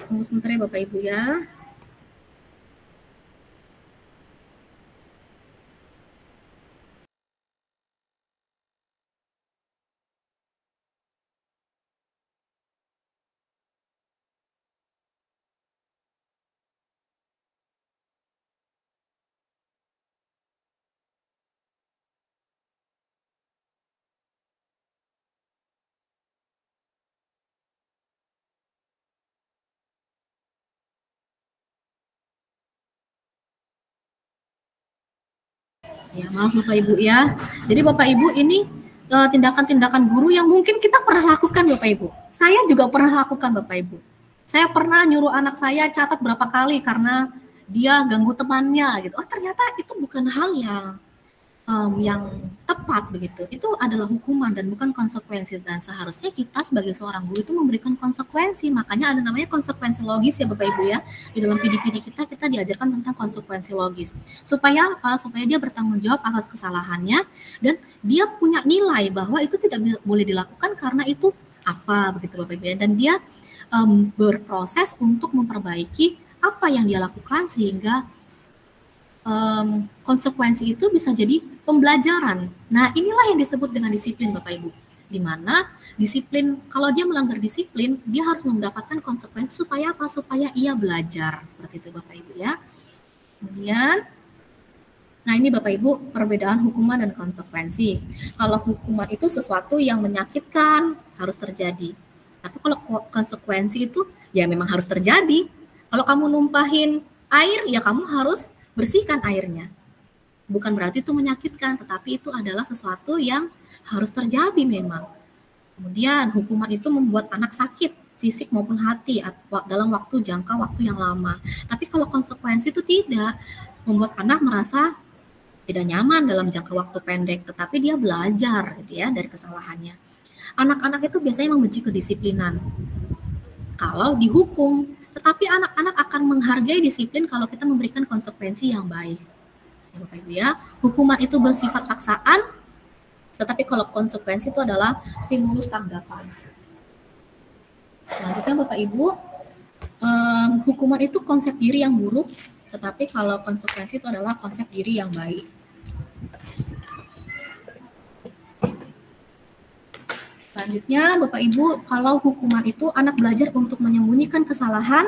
A: Tunggu sebentar ya Bapak Ibu ya. Ya, maaf Bapak Ibu ya. Jadi Bapak Ibu ini tindakan-tindakan guru yang mungkin kita pernah lakukan Bapak Ibu. Saya juga pernah lakukan Bapak Ibu. Saya pernah nyuruh anak saya catat berapa kali karena dia ganggu temannya gitu. Oh, ternyata itu bukan hal yang tepat begitu. Itu adalah hukuman dan bukan konsekuensi, dan seharusnya kita sebagai seorang guru itu memberikan konsekuensi. Makanya ada namanya konsekuensi logis ya Bapak Ibu ya. Di dalam PD-PD kita diajarkan tentang konsekuensi logis. Supaya apa? Supaya dia bertanggung jawab atas kesalahannya dan dia punya nilai bahwa itu tidak boleh dilakukan karena itu apa begitu Bapak Ibu ya. Dan dia berproses untuk memperbaiki apa yang dia lakukan sehingga konsekuensi itu bisa jadi pembelajaran. Nah, inilah yang disebut dengan disiplin Bapak Ibu. Di mana disiplin, kalau dia melanggar disiplin, dia harus mendapatkan konsekuensi supaya apa? Supaya ia belajar. Seperti itu Bapak Ibu ya. Kemudian, nah ini Bapak Ibu perbedaan hukuman dan konsekuensi. Kalau hukuman itu sesuatu yang menyakitkan, harus terjadi. Tapi kalau konsekuensi itu ya memang harus terjadi. Kalau kamu numpahin air, ya kamu harus bersihkan airnya. Bukan berarti itu menyakitkan, tetapi itu adalah sesuatu yang harus terjadi memang. Kemudian hukuman itu membuat anak sakit, fisik maupun hati dalam jangka waktu yang lama. Tapi kalau konsekuensi itu tidak, membuat anak merasa tidak nyaman dalam jangka waktu pendek, tetapi dia belajar gitu ya dari kesalahannya. Anak-anak itu biasanya membenci kedisiplinan. kalau dihukum. Tetapi anak-anak akan menghargai disiplin kalau kita memberikan konsekuensi yang baik. Ya, Bapak Ibu ya, hukuman itu bersifat paksaan, tetapi kalau konsekuensi itu adalah stimulus tanggapan. Selanjutnya Bapak Ibu, hukuman itu konsep diri yang buruk, tetapi kalau konsekuensi itu adalah konsep diri yang baik. Selanjutnya, Bapak Ibu, kalau hukuman itu anak belajar untuk menyembunyikan kesalahan,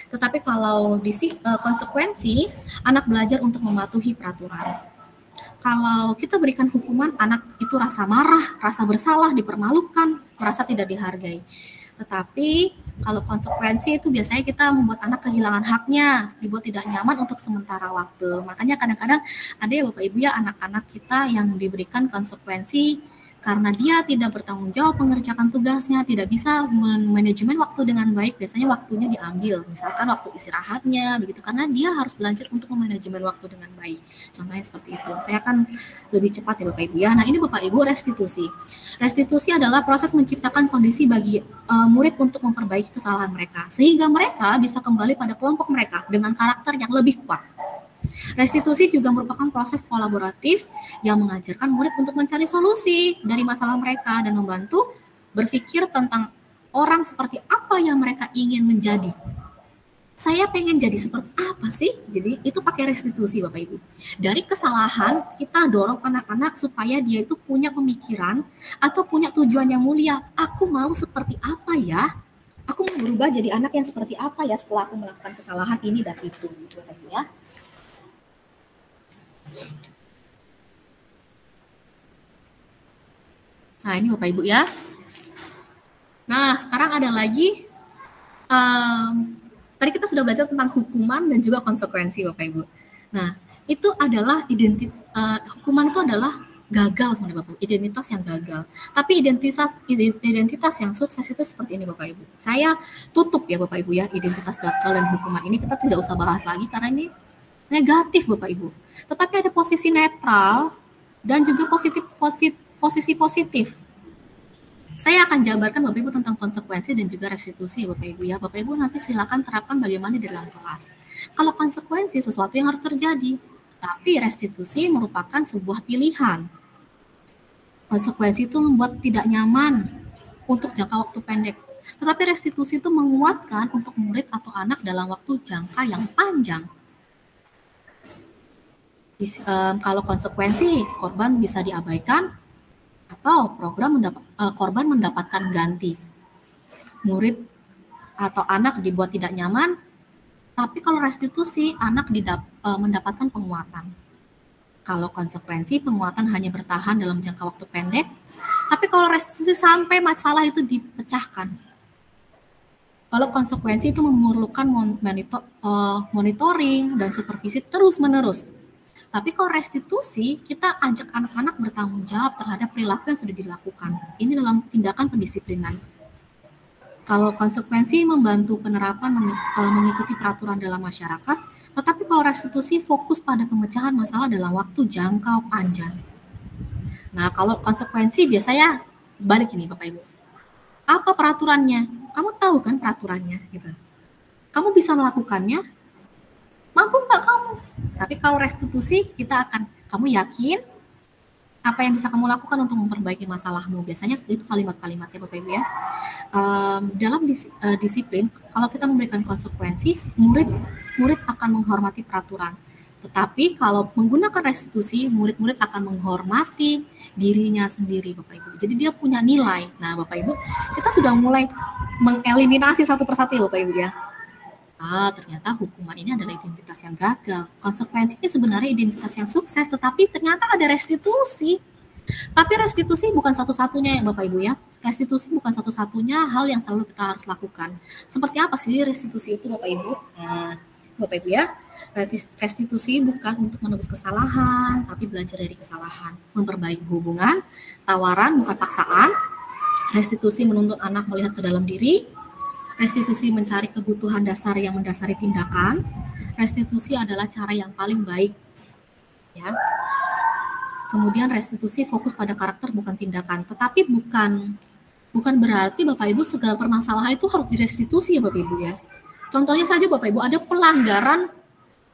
A: tetapi kalau konsekuensi, anak belajar untuk mematuhi peraturan. Kalau kita berikan hukuman, anak itu rasa marah, rasa bersalah, dipermalukan, merasa tidak dihargai. Tetapi kalau konsekuensi itu biasanya kita membuat anak kehilangan haknya, dibuat tidak nyaman untuk sementara waktu. Makanya kadang-kadang ada ya Bapak Ibu ya, anak-anak kita yang diberikan konsekuensi karena dia tidak bertanggung jawab mengerjakan tugasnya, tidak bisa manajemen waktu dengan baik, biasanya waktunya diambil, misalkan waktu istirahatnya, begitu, karena dia harus belajar untuk memanajemen waktu dengan baik. Contohnya seperti itu. Saya akan lebih cepat ya Bapak Ibu ya. Nah ini Bapak Ibu restitusi. Restitusi adalah proses menciptakan kondisi bagi murid untuk memperbaiki kesalahan mereka, sehingga mereka bisa kembali pada kelompok mereka dengan karakter yang lebih kuat. Restitusi juga merupakan proses kolaboratif yang mengajarkan murid untuk mencari solusi dari masalah mereka dan membantu berpikir tentang orang seperti apa yang mereka ingin menjadi. Saya pengen jadi seperti apa sih? Jadi itu pakai restitusi Bapak Ibu. Dari kesalahan kita dorong anak-anak supaya dia itu punya pemikiran atau punya tujuan yang mulia. Aku mau seperti apa ya? Aku mau berubah jadi anak yang seperti apa ya setelah aku melakukan kesalahan ini dan itu gitu Bapak Ibu ya. Nah ini Bapak Ibu ya. Nah sekarang ada lagi, tadi kita sudah belajar tentang hukuman dan juga konsekuensi Bapak Ibu. Nah itu adalah hukuman itu adalah gagal sebenarnya Bapak Ibu, identitas yang gagal. Tapi identitas yang sukses itu seperti ini Bapak Ibu. Saya tutup ya Bapak Ibu ya, identitas gagal dan hukuman ini kita tidak usah bahas lagi karena ini negatif Bapak Ibu. Tetapi ada posisi netral dan juga posisi positif. Saya akan jabarkan Bapak Ibu tentang konsekuensi dan juga restitusi Bapak Ibu ya. Bapak Ibu nanti silakan terapkan bagaimana di dalam kelas. Kalau konsekuensi sesuatu yang harus terjadi, tapi restitusi merupakan sebuah pilihan. Konsekuensi itu membuat tidak nyaman untuk jangka waktu pendek. Tetapi restitusi itu menguatkan untuk murid atau anak dalam waktu jangka yang panjang. Kalau konsekuensi, korban bisa diabaikan atau korban mendapatkan ganti. Murid atau anak dibuat tidak nyaman, tapi kalau restitusi, anak mendapatkan penguatan. Kalau konsekuensi, penguatan hanya bertahan dalam jangka waktu pendek, tapi kalau restitusi sampai masalah itu dipecahkan. Kalau konsekuensi itu memerlukan monitoring dan supervisi terus-menerus. Tapi kalau restitusi, kita ajak anak-anak bertanggung jawab terhadap perilaku yang sudah dilakukan. Ini dalam tindakan pendisiplinan. Kalau konsekuensi membantu penerapan mengikuti peraturan dalam masyarakat, tetapi kalau restitusi fokus pada pemecahan masalah dalam waktu jangka panjang. Nah, kalau konsekuensi biasanya balik ini Bapak Ibu. Apa peraturannya? Kamu tahu kan peraturannya gitu. Kamu bisa melakukannya? Mampu nggak kamu? Tapi kalau restitusi kamu yakin apa yang bisa kamu lakukan untuk memperbaiki masalahmu. Biasanya itu kalimat-kalimatnya Bapak Ibu ya. Dalam disiplin, kalau kita memberikan konsekuensi, murid akan menghormati peraturan. Tetapi kalau menggunakan restitusi, murid-murid akan menghormati dirinya sendiri Bapak Ibu. Jadi dia punya nilai. Nah Bapak Ibu, kita sudah mulai mengeliminasi satu persatu ya Bapak Ibu ya. Ternyata hukuman ini adalah identitas yang gagal. Konsekuensinya sebenarnya identitas yang sukses, tetapi ternyata ada restitusi. Tapi restitusi bukan satu-satunya ya Bapak Ibu ya. Restitusi bukan satu-satunya hal yang selalu kita harus lakukan. Seperti apa sih restitusi itu Bapak Ibu? Bapak Ibu ya, restitusi bukan untuk menebus kesalahan, tapi belajar dari kesalahan. Memperbaiki hubungan, tawaran bukan paksaan. Restitusi menuntut anak melihat ke dalam diri. Restitusi mencari kebutuhan dasar yang mendasari tindakan. Restitusi adalah cara yang paling baik. Ya. Kemudian restitusi fokus pada karakter bukan tindakan, tetapi bukan Bukan berarti Bapak Ibu segala permasalahan itu harus direstitusi ya Bapak Ibu ya. Contohnya saja Bapak Ibu, ada pelanggaran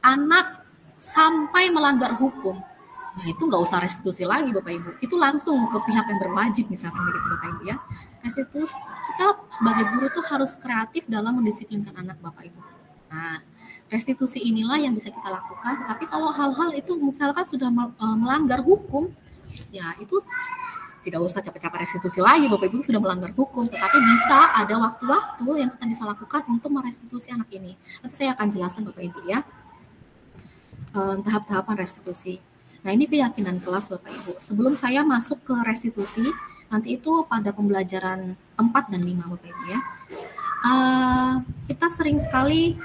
A: anak sampai melanggar hukum. Nah itu nggak usah restitusi lagi Bapak Ibu. Itu langsung ke pihak yang berwajib misalkan begitu Bapak Ibu ya. Restitusi, kita sebagai guru tuh harus kreatif dalam mendisiplinkan anak Bapak Ibu. Nah restitusi inilah yang bisa kita lakukan. Tetapi kalau hal-hal itu misalkan sudah melanggar hukum, ya itu tidak usah capek-capek restitusi lagi, Bapak Ibu sudah melanggar hukum, tetapi bisa ada waktu-waktu yang kita bisa lakukan untuk merestitusi anak ini. Nanti saya akan jelaskan Bapak Ibu ya, tahap-tahapan restitusi. Nah ini keyakinan kelas Bapak Ibu. Sebelum saya masuk ke restitusi, nanti itu pada pembelajaran 4 dan 5 Bapak Ibu ya. Kita sering sekali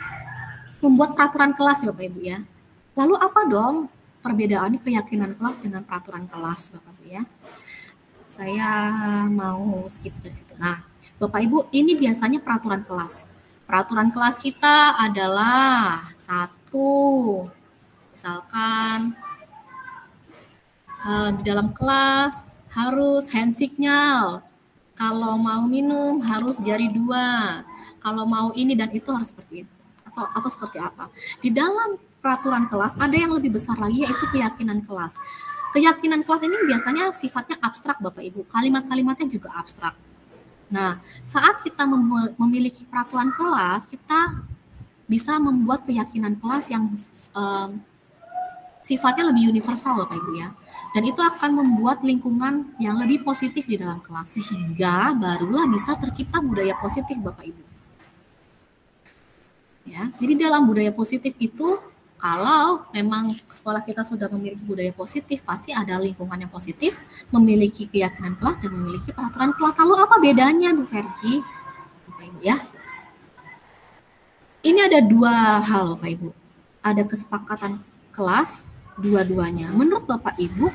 A: membuat peraturan kelas ya Bapak Ibu ya. Lalu apa dong perbedaan keyakinan kelas dengan peraturan kelas Bapak Ibu ya? Saya mau skip dari situ. Nah, Bapak Ibu, ini biasanya peraturan kelas. Peraturan kelas kita adalah satu, misalkan di dalam kelas harus hand signal. Kalau mau minum harus jari 2. Kalau mau ini dan itu harus seperti itu. Atau seperti apa. Di dalam peraturan kelas ada yang lebih besar lagi yaitu keyakinan kelas. Keyakinan kelas ini biasanya sifatnya abstrak Bapak Ibu, kalimat-kalimatnya juga abstrak. Nah, saat kita memiliki peraturan kelas, kita bisa membuat keyakinan kelas yang sifatnya lebih universal Bapak Ibu ya. Dan itu akan membuat lingkungan yang lebih positif di dalam kelas, sehingga barulah bisa tercipta budaya positif Bapak Ibu. Ya, jadi dalam budaya positif itu, kalau memang sekolah kita sudah memiliki budaya positif, pasti ada lingkungan yang positif, memiliki keyakinan kelas dan memiliki peraturan kelas. Lalu apa bedanya Bu Fergi? Bapak Ibu ya. Ini ada 2 hal Bapak Ibu. Ada kesepakatan kelas dua-duanya. Menurut Bapak Ibu,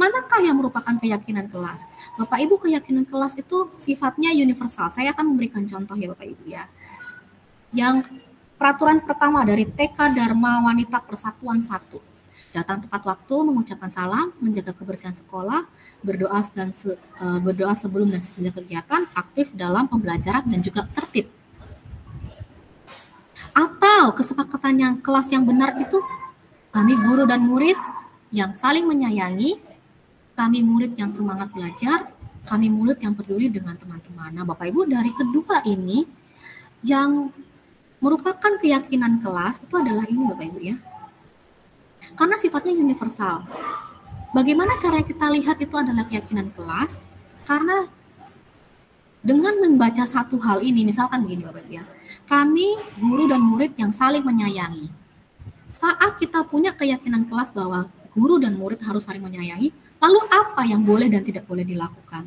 A: manakah yang merupakan keyakinan kelas? Bapak Ibu, keyakinan kelas itu sifatnya universal. Saya akan memberikan contoh ya Bapak Ibu ya. Yang peraturan pertama dari TK Dharma Wanita Persatuan 1. Datang tepat waktu, mengucapkan salam, menjaga kebersihan sekolah, berdoa sebelum dan sesudah kegiatan, aktif dalam pembelajaran dan juga tertib. Atau kesepakatan yang kelas yang benar itu, kami guru dan murid yang saling menyayangi, kami murid yang semangat belajar, kami murid yang peduli dengan teman-teman. Nah Bapak Ibu, dari kedua ini yang merupakan keyakinan kelas itu adalah ini Bapak Ibu ya. Karena sifatnya universal. Bagaimana cara kita lihat itu adalah keyakinan kelas? Karena dengan membaca satu hal ini, misalkan begini Bapak Ibu ya. Kami guru dan murid yang saling menyayangi. Saat kita punya keyakinan kelas bahwa guru dan murid harus saling menyayangi, lalu apa yang boleh dan tidak boleh dilakukan?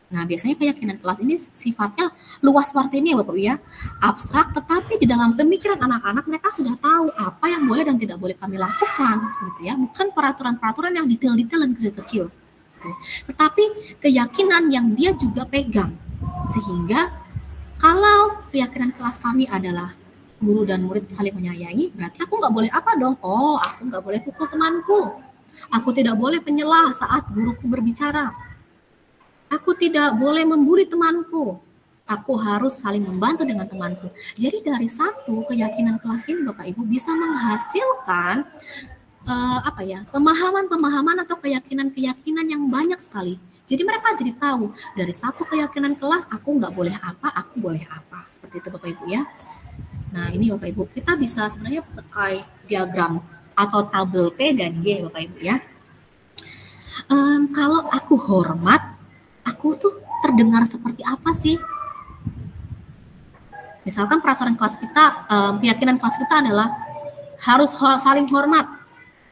A: Nah, biasanya keyakinan kelas ini sifatnya luas seperti ini ya Bapak Ibu ya, abstrak, tetapi di dalam pemikiran anak-anak mereka sudah tahu apa yang boleh dan tidak boleh kami lakukan, gitu ya. Bukan peraturan-peraturan yang detail-detail dan kecil-kecil, gitu. Tetapi keyakinan yang dia juga pegang, sehingga kalau keyakinan kelas kami adalah guru dan murid saling menyayangi, berarti aku nggak boleh apa dong? Oh, aku nggak boleh pukul temanku, aku tidak boleh penyela saat guruku berbicara. Aku tidak boleh membuli temanku. Aku harus saling membantu dengan temanku. Jadi dari satu keyakinan kelas ini Bapak Ibu bisa menghasilkan pemahaman-pemahaman atau keyakinan-keyakinan yang banyak sekali. Jadi mereka jadi tahu dari satu keyakinan kelas aku nggak boleh apa, aku boleh apa. Seperti itu Bapak Ibu ya. Nah ini Bapak Ibu, kita bisa sebenarnya pakai diagram atau tabel P dan G Bapak Ibu ya. Kalau aku hormat, aku tuh terdengar seperti apa sih? Misalkan peraturan kelas kita, keyakinan kelas kita adalah harus saling hormat.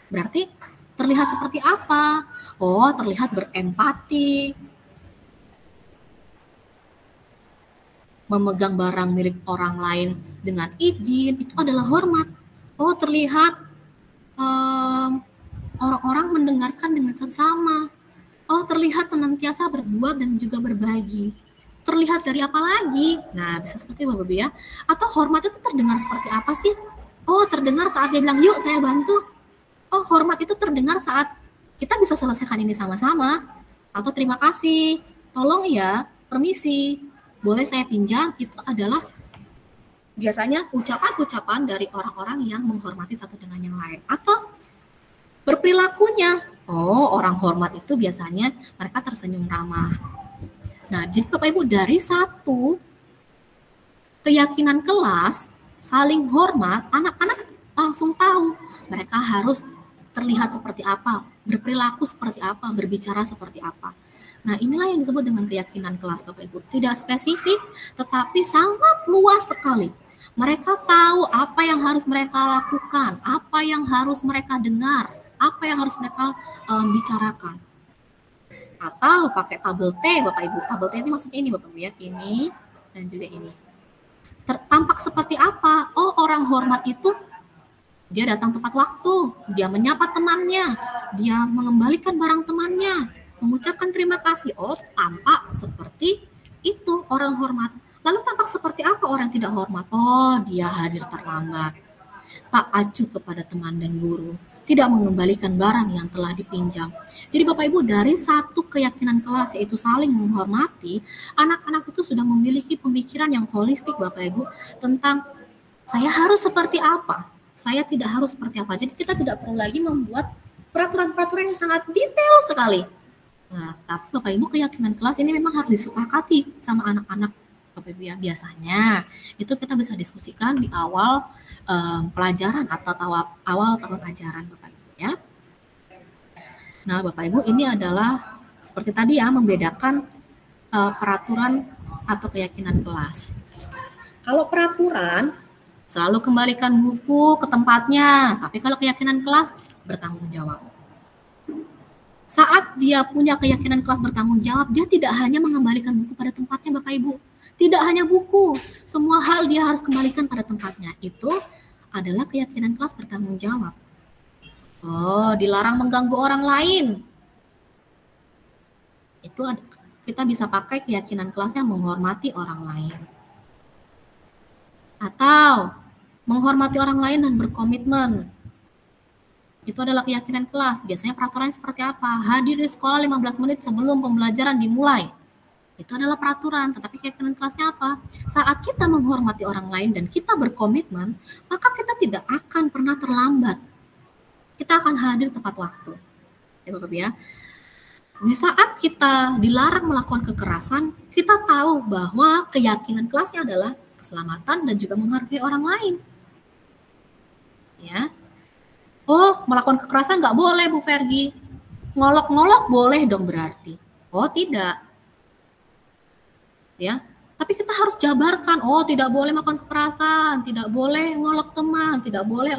A: Berarti terlihat seperti apa? Oh, terlihat berempati, memegang barang milik orang lain dengan izin, itu adalah hormat. Oh, terlihat orang-orang mendengarkan dengan seksama. Oh, terlihat senantiasa berbuat dan juga berbagi. Terlihat dari apa lagi? Nah, bisa seperti Bapak Ibu ya. Atau hormat itu terdengar seperti apa sih? Oh, terdengar saat dia bilang, yuk saya bantu. Oh, hormat itu terdengar saat kita bisa selesaikan ini sama-sama. Atau terima kasih, tolong ya, permisi, boleh saya pinjam, itu adalah biasanya ucapan-ucapan dari orang-orang yang menghormati satu dengan yang lain. Atau berperilakunya, oh orang hormat itu biasanya mereka tersenyum ramah. Nah, jadi Bapak Ibu dari satu keyakinan kelas, saling hormat, anak-anak langsung tahu mereka harus terlihat seperti apa, berperilaku seperti apa, berbicara seperti apa. Nah, inilah yang disebut dengan keyakinan kelas, Bapak Ibu. Tidak spesifik, tetapi sangat luas sekali. Mereka tahu apa yang harus mereka lakukan, apa yang harus mereka dengar, apa yang harus mereka bicarakan. Atau pakai tabel T, Bapak Ibu. Tabel T ini maksudnya ini, Bapak Ibu ya. Ini dan juga ini. Tampak seperti apa? Oh, orang hormat itu dia datang tepat waktu, dia menyapa temannya, dia mengembalikan barang temannya, mengucapkan terima kasih. Oh, tampak seperti itu orang hormat. Lalu tampak seperti apa orang tidak hormat? Oh, dia hadir terlambat, tak acuh kepada teman dan guru, tidak mengembalikan barang yang telah dipinjam. Jadi Bapak Ibu, dari satu keyakinan kelas yaitu saling menghormati, anak-anak itu sudah memiliki pemikiran yang holistik Bapak Ibu tentang saya harus seperti apa, saya tidak harus seperti apa. Jadi kita tidak perlu lagi membuat peraturan-peraturan yang sangat detail sekali. Nah, tapi Bapak Ibu, keyakinan kelas ini memang harus disepakati sama anak-anak Bapak Ibu ya. Biasanya itu kita bisa diskusikan di awal pelajaran atau awal tahun ajaran Bapak Ibu ya. Nah, Bapak Ibu, ini adalah seperti tadi ya, membedakan peraturan atau keyakinan kelas. Kalau peraturan selalu kembalikan buku ke tempatnya, tapi kalau keyakinan kelas bertanggung jawab. Saat dia punya keyakinan kelas bertanggung jawab, dia tidak hanya mengembalikan buku pada tempatnya Bapak Ibu. Tidak hanya buku, semua hal dia harus kembalikan pada tempatnya. Itu adalah keyakinan kelas bertanggung jawab. Oh, dilarang mengganggu orang lain. Itu kita bisa pakai keyakinan kelasnya menghormati orang lain. Atau menghormati orang lain dan berkomitmen. Itu adalah keyakinan kelas. Biasanya peraturannya seperti apa? Hadir di sekolah 15 menit sebelum pembelajaran dimulai. Itu adalah peraturan, tetapi keyakinan kelasnya apa? Saat kita menghormati orang lain dan kita berkomitmen, maka kita tidak akan pernah terlambat. Kita akan hadir tepat waktu. Ya Bapak ya. Di saat kita dilarang melakukan kekerasan, kita tahu bahwa keyakinan kelasnya adalah keselamatan dan juga menghargai orang lain. Ya. Oh, melakukan kekerasan nggak boleh Bu Fergi. Ngolok-ngolok boleh dong berarti. Oh, tidak. Ya, tapi kita harus jabarkan, oh tidak boleh melakukan kekerasan, tidak boleh ngolok teman, tidak boleh,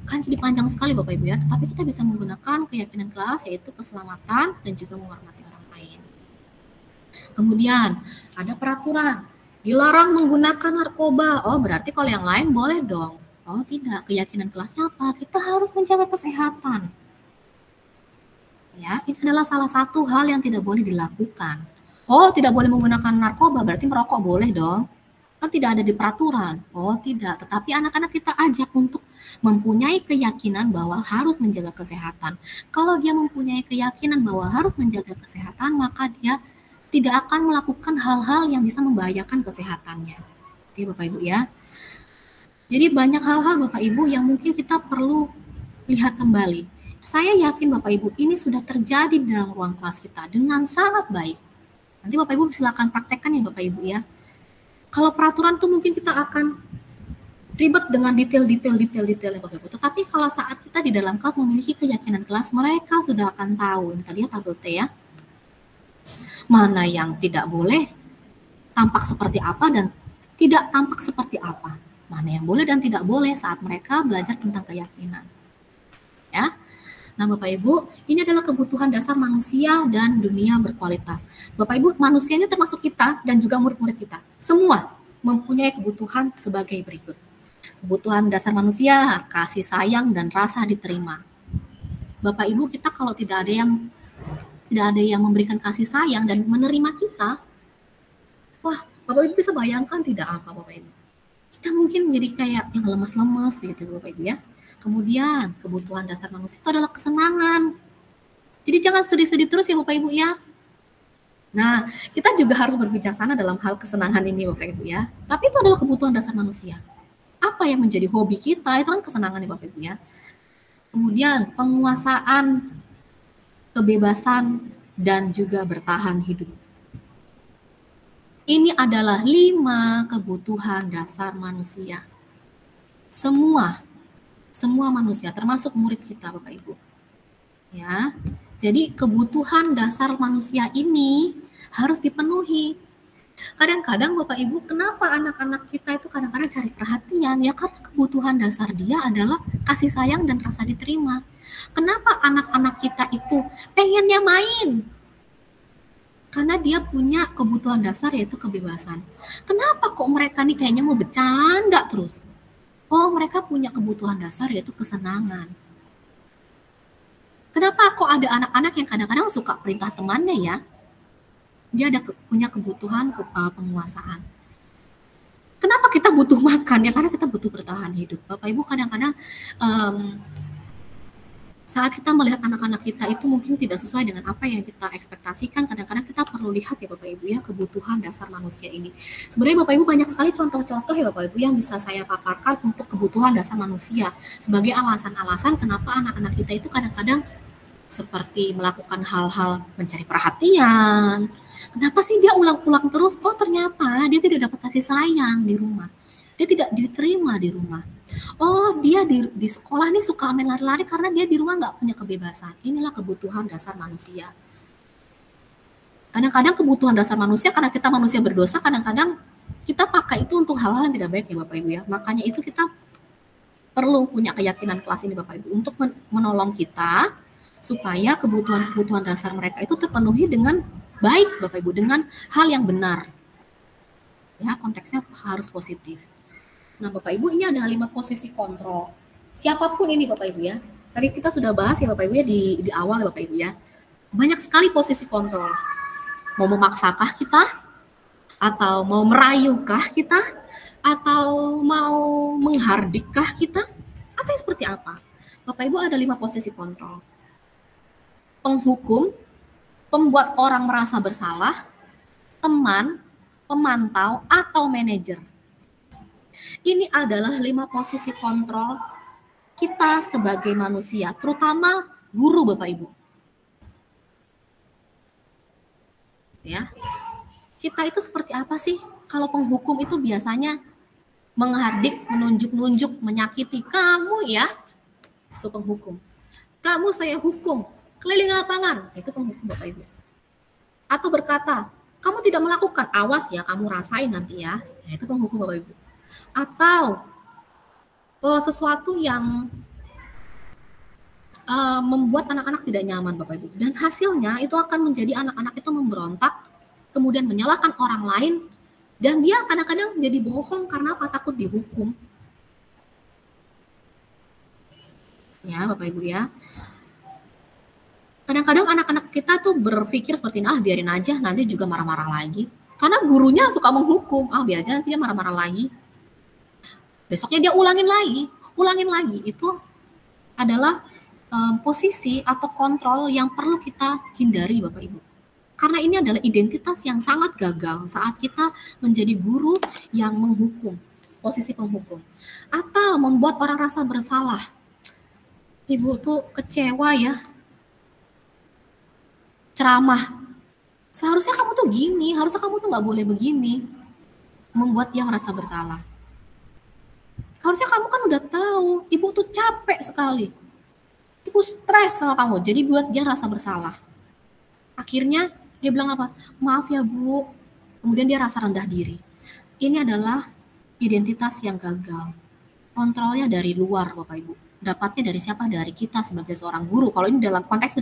A: kan jadi panjang sekali Bapak Ibu ya. Tapi kita bisa menggunakan keyakinan kelas yaitu keselamatan dan juga menghormati orang lain. Kemudian ada peraturan, dilarang menggunakan narkoba. Oh berarti kalau yang lain boleh dong. Oh tidak, keyakinan kelasnya apa? Kita harus menjaga kesehatan. Ya, ini adalah salah satu hal yang tidak boleh dilakukan. Oh, tidak boleh menggunakan narkoba, berarti merokok boleh dong. Kan tidak ada di peraturan. Oh, tidak. Tetapi anak-anak kita ajak untuk mempunyai keyakinan bahwa harus menjaga kesehatan. Kalau dia mempunyai keyakinan bahwa harus menjaga kesehatan, maka dia tidak akan melakukan hal-hal yang bisa membahayakan kesehatannya. Oke, Bapak Ibu ya. Jadi banyak hal-hal Bapak Ibu yang mungkin kita perlu lihat kembali. Saya yakin Bapak Ibu ini sudah terjadi di dalam ruang kelas kita dengan sangat baik. Nanti Bapak Ibu silakan praktekkan ya Bapak Ibu ya. Kalau peraturan tuh mungkin kita akan ribet dengan detail ya Bapak Ibu. Tetapi kalau saat kita di dalam kelas memiliki keyakinan kelas, mereka sudah akan tahu. Ini tadi ya tabel T ya. Mana yang tidak boleh, tampak seperti apa dan tidak tampak seperti apa. Mana yang boleh dan tidak boleh saat mereka belajar tentang keyakinan. Ya. Nah Bapak Ibu, ini adalah kebutuhan dasar manusia dan dunia berkualitas. Bapak Ibu, manusia ini termasuk kita dan juga murid-murid kita. Semua mempunyai kebutuhan sebagai berikut. Kebutuhan dasar manusia, kasih sayang dan rasa diterima. Bapak Ibu, kita kalau tidak ada yang memberikan kasih sayang dan menerima kita, wah Bapak Ibu bisa bayangkan tidak apa Bapak Ibu. Kita mungkin menjadi kayak yang lemes-lemes gitu Bapak Ibu ya. Kemudian kebutuhan dasar manusia itu adalah kesenangan. Jadi jangan sedih-sedih terus ya Bapak Ibu ya. Nah, kita juga harus berbijaksana dalam hal kesenangan ini Bapak Ibu ya. Tapi itu adalah kebutuhan dasar manusia. Apa yang menjadi hobi kita itu kan kesenangan ya Bapak Ibu ya. Kemudian penguasaan, kebebasan, dan juga bertahan hidup. Ini adalah 5 kebutuhan dasar manusia. Semua manusia termasuk murid kita Bapak Ibu. Ya. Jadi kebutuhan dasar manusia ini harus dipenuhi. Kadang-kadang Bapak Ibu, kenapa anak-anak kita itu kadang-kadang cari perhatian? Ya karena kebutuhan dasar dia adalah kasih sayang dan rasa diterima. Kenapa anak-anak kita itu pengennya main? Karena dia punya kebutuhan dasar yaitu kebebasan. Kenapa kok mereka nih kayaknya mau bercanda terus? Oh, mereka punya kebutuhan dasar yaitu kesenangan. Kenapa kok ada anak-anak yang kadang-kadang suka perintah temannya ya? Dia punya kebutuhan penguasaan. Kenapa kita butuh makan? Ya karena kita butuh bertahan hidup. Bapak Ibu kadang-kadang saat kita melihat anak-anak kita itu mungkin tidak sesuai dengan apa yang kita ekspektasikan, kadang-kadang kita perlu lihat ya Bapak Ibu ya kebutuhan dasar manusia ini. Sebenarnya Bapak Ibu banyak sekali contoh-contoh ya Bapak Ibu yang bisa saya paparkan untuk kebutuhan dasar manusia sebagai alasan-alasan kenapa anak-anak kita itu kadang-kadang seperti melakukan hal-hal mencari perhatian. Kenapa sih dia ulang-ulang terus? Oh ternyata dia tidak dapat kasih sayang di rumah. Dia tidak diterima di rumah. Oh dia di sekolah nih suka main lari-lari karena dia di rumah nggak punya kebebasan. Inilah kebutuhan dasar manusia. Kadang-kadang kebutuhan dasar manusia karena kita manusia berdosa, kadang-kadang kita pakai itu untuk hal-hal yang tidak baik ya Bapak Ibu ya. Makanya itu kita perlu punya keyakinan kelas ini Bapak Ibu untuk menolong kita supaya kebutuhan-kebutuhan dasar mereka itu terpenuhi dengan baik Bapak Ibu, dengan hal yang benar. Ya, konteksnya harus positif. Nah, Bapak Ibu ini ada 5 posisi kontrol. Siapapun ini Bapak Ibu ya. Tadi kita sudah bahas ya Bapak Ibu ya di awal ya Bapak Ibu ya. Banyak sekali posisi kontrol. Mau memaksakah kita? Atau mau merayukah kita? Atau mau menghardikkah kita? Atau seperti apa? Bapak Ibu ada 5 posisi kontrol. Penghukum, pembuat orang merasa bersalah, teman, pemantau, atau manajer. Ini adalah 5 posisi kontrol kita sebagai manusia, terutama guru Bapak Ibu. Ya. Kita itu seperti apa sih? Kalau penghukum itu biasanya menghardik, menunjuk-nunjuk, menyakiti kamu ya. Itu penghukum. Kamu saya hukum, keliling lapangan, itu penghukum Bapak Ibu. Atau berkata, kamu tidak melakukan, awas ya, kamu rasain nanti ya. Nah, itu penghukum Bapak Ibu. Atau sesuatu yang membuat anak-anak tidak nyaman Bapak Ibu. Dan hasilnya itu akan menjadi anak-anak itu memberontak, kemudian menyalahkan orang lain, dan dia kadang-kadang jadi bohong karena apa? Takut dihukum. Ya Bapak Ibu ya. Kadang-kadang anak-anak kita tuh berpikir seperti ini, biarin aja, nanti juga marah-marah lagi. Karena gurunya suka menghukum, biar aja nanti dia marah-marah lagi. Besoknya dia ulangin lagi. Itu adalah posisi atau kontrol yang perlu kita hindari Bapak Ibu. Karena ini adalah identitas yang sangat gagal saat kita menjadi guru yang menghukum, posisi penghukum. Atau membuat orang rasa bersalah. Ibu tuh kecewa ya, ceramah, seharusnya kamu tuh gini, harusnya kamu tuh nggak boleh begini, membuat dia merasa bersalah. Harusnya kamu kan udah tahu, ibu tuh capek sekali, ibu stres sama kamu, jadi buat dia rasa bersalah. Akhirnya dia bilang apa? Maaf ya Bu, kemudian dia rasa rendah diri. Ini adalah identitas yang gagal, kontrolnya dari luar Bapak Ibu. Dapatnya dari siapa? Dari kita sebagai seorang guru. Kalau ini dalam konteks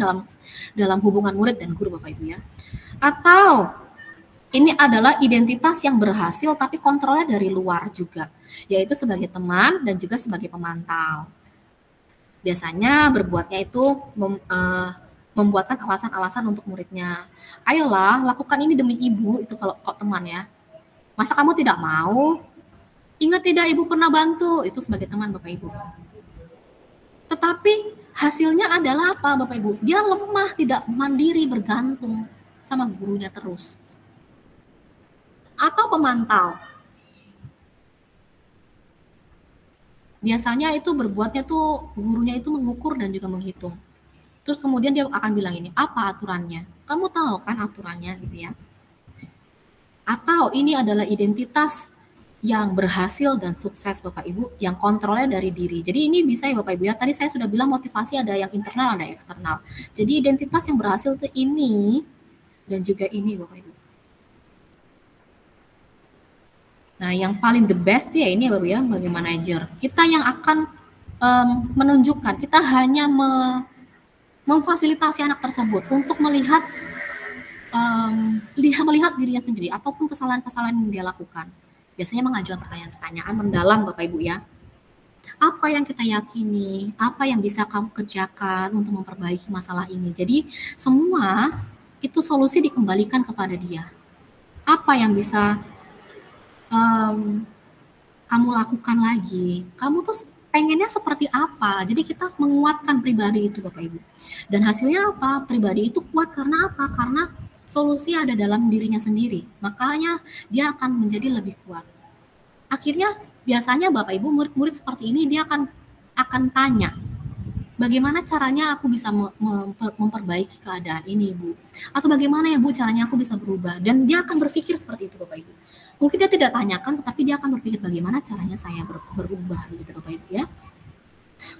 A: dalam hubungan murid dan guru Bapak Ibu ya. Atau ini adalah identitas yang berhasil tapi kontrolnya dari luar juga, yaitu sebagai teman dan juga sebagai pemantau. Biasanya berbuatnya itu membuatkan alasan-alasan untuk muridnya. Ayolah, lakukan ini demi ibu, itu kalau teman ya. Masa kamu tidak mau? Ingat tidak ibu pernah bantu, itu sebagai teman Bapak Ibu. Tetapi hasilnya adalah apa Bapak Ibu? Dia lemah, tidak mandiri, bergantung. sama gurunya terus. Atau pemantau. Biasanya itu berbuatnya tuh gurunya itu mengukur dan juga menghitung. Terus kemudian dia akan bilang ini, apa aturannya? Kamu tahu kan aturannya gitu ya. Atau ini adalah identitas yang berhasil dan sukses Bapak Ibu, yang kontrolnya dari diri. Jadi ini bisa ya Bapak Ibu ya, tadi saya sudah bilang motivasi ada yang internal, ada yang eksternal. Jadi identitas yang berhasil itu ini, dan juga ini Bapak Ibu. Nah yang paling the best ya ini Bapak Ibu ya, bagi manajer. Kita yang akan menunjukkan, kita hanya memfasilitasi anak tersebut untuk melihat dirinya sendiri ataupun kesalahan-kesalahan yang dia lakukan. Biasanya mengajukan pertanyaan-pertanyaan mendalam Bapak Ibu ya. Apa yang kita yakini, apa yang bisa kamu kerjakan untuk memperbaiki masalah ini. Jadi semua itu solusi dikembalikan kepada dia. Apa yang bisa kamu lakukan lagi? Kamu tuh pengennya seperti apa? Jadi kita menguatkan pribadi itu Bapak Ibu. Dan hasilnya apa? Pribadi itu kuat karena apa? Karena solusi ada dalam dirinya sendiri. Makanya dia akan menjadi lebih kuat. Akhirnya biasanya Bapak Ibu murid-murid seperti ini dia akan tanya, bagaimana caranya aku bisa memperbaiki keadaan ini Bu? Atau bagaimana ya Bu caranya aku bisa berubah? Dan dia akan berpikir seperti itu Bapak Ibu. Mungkin dia tidak tanyakan, tetapi dia akan berpikir bagaimana caranya saya berubah gitu Bapak Ibu ya.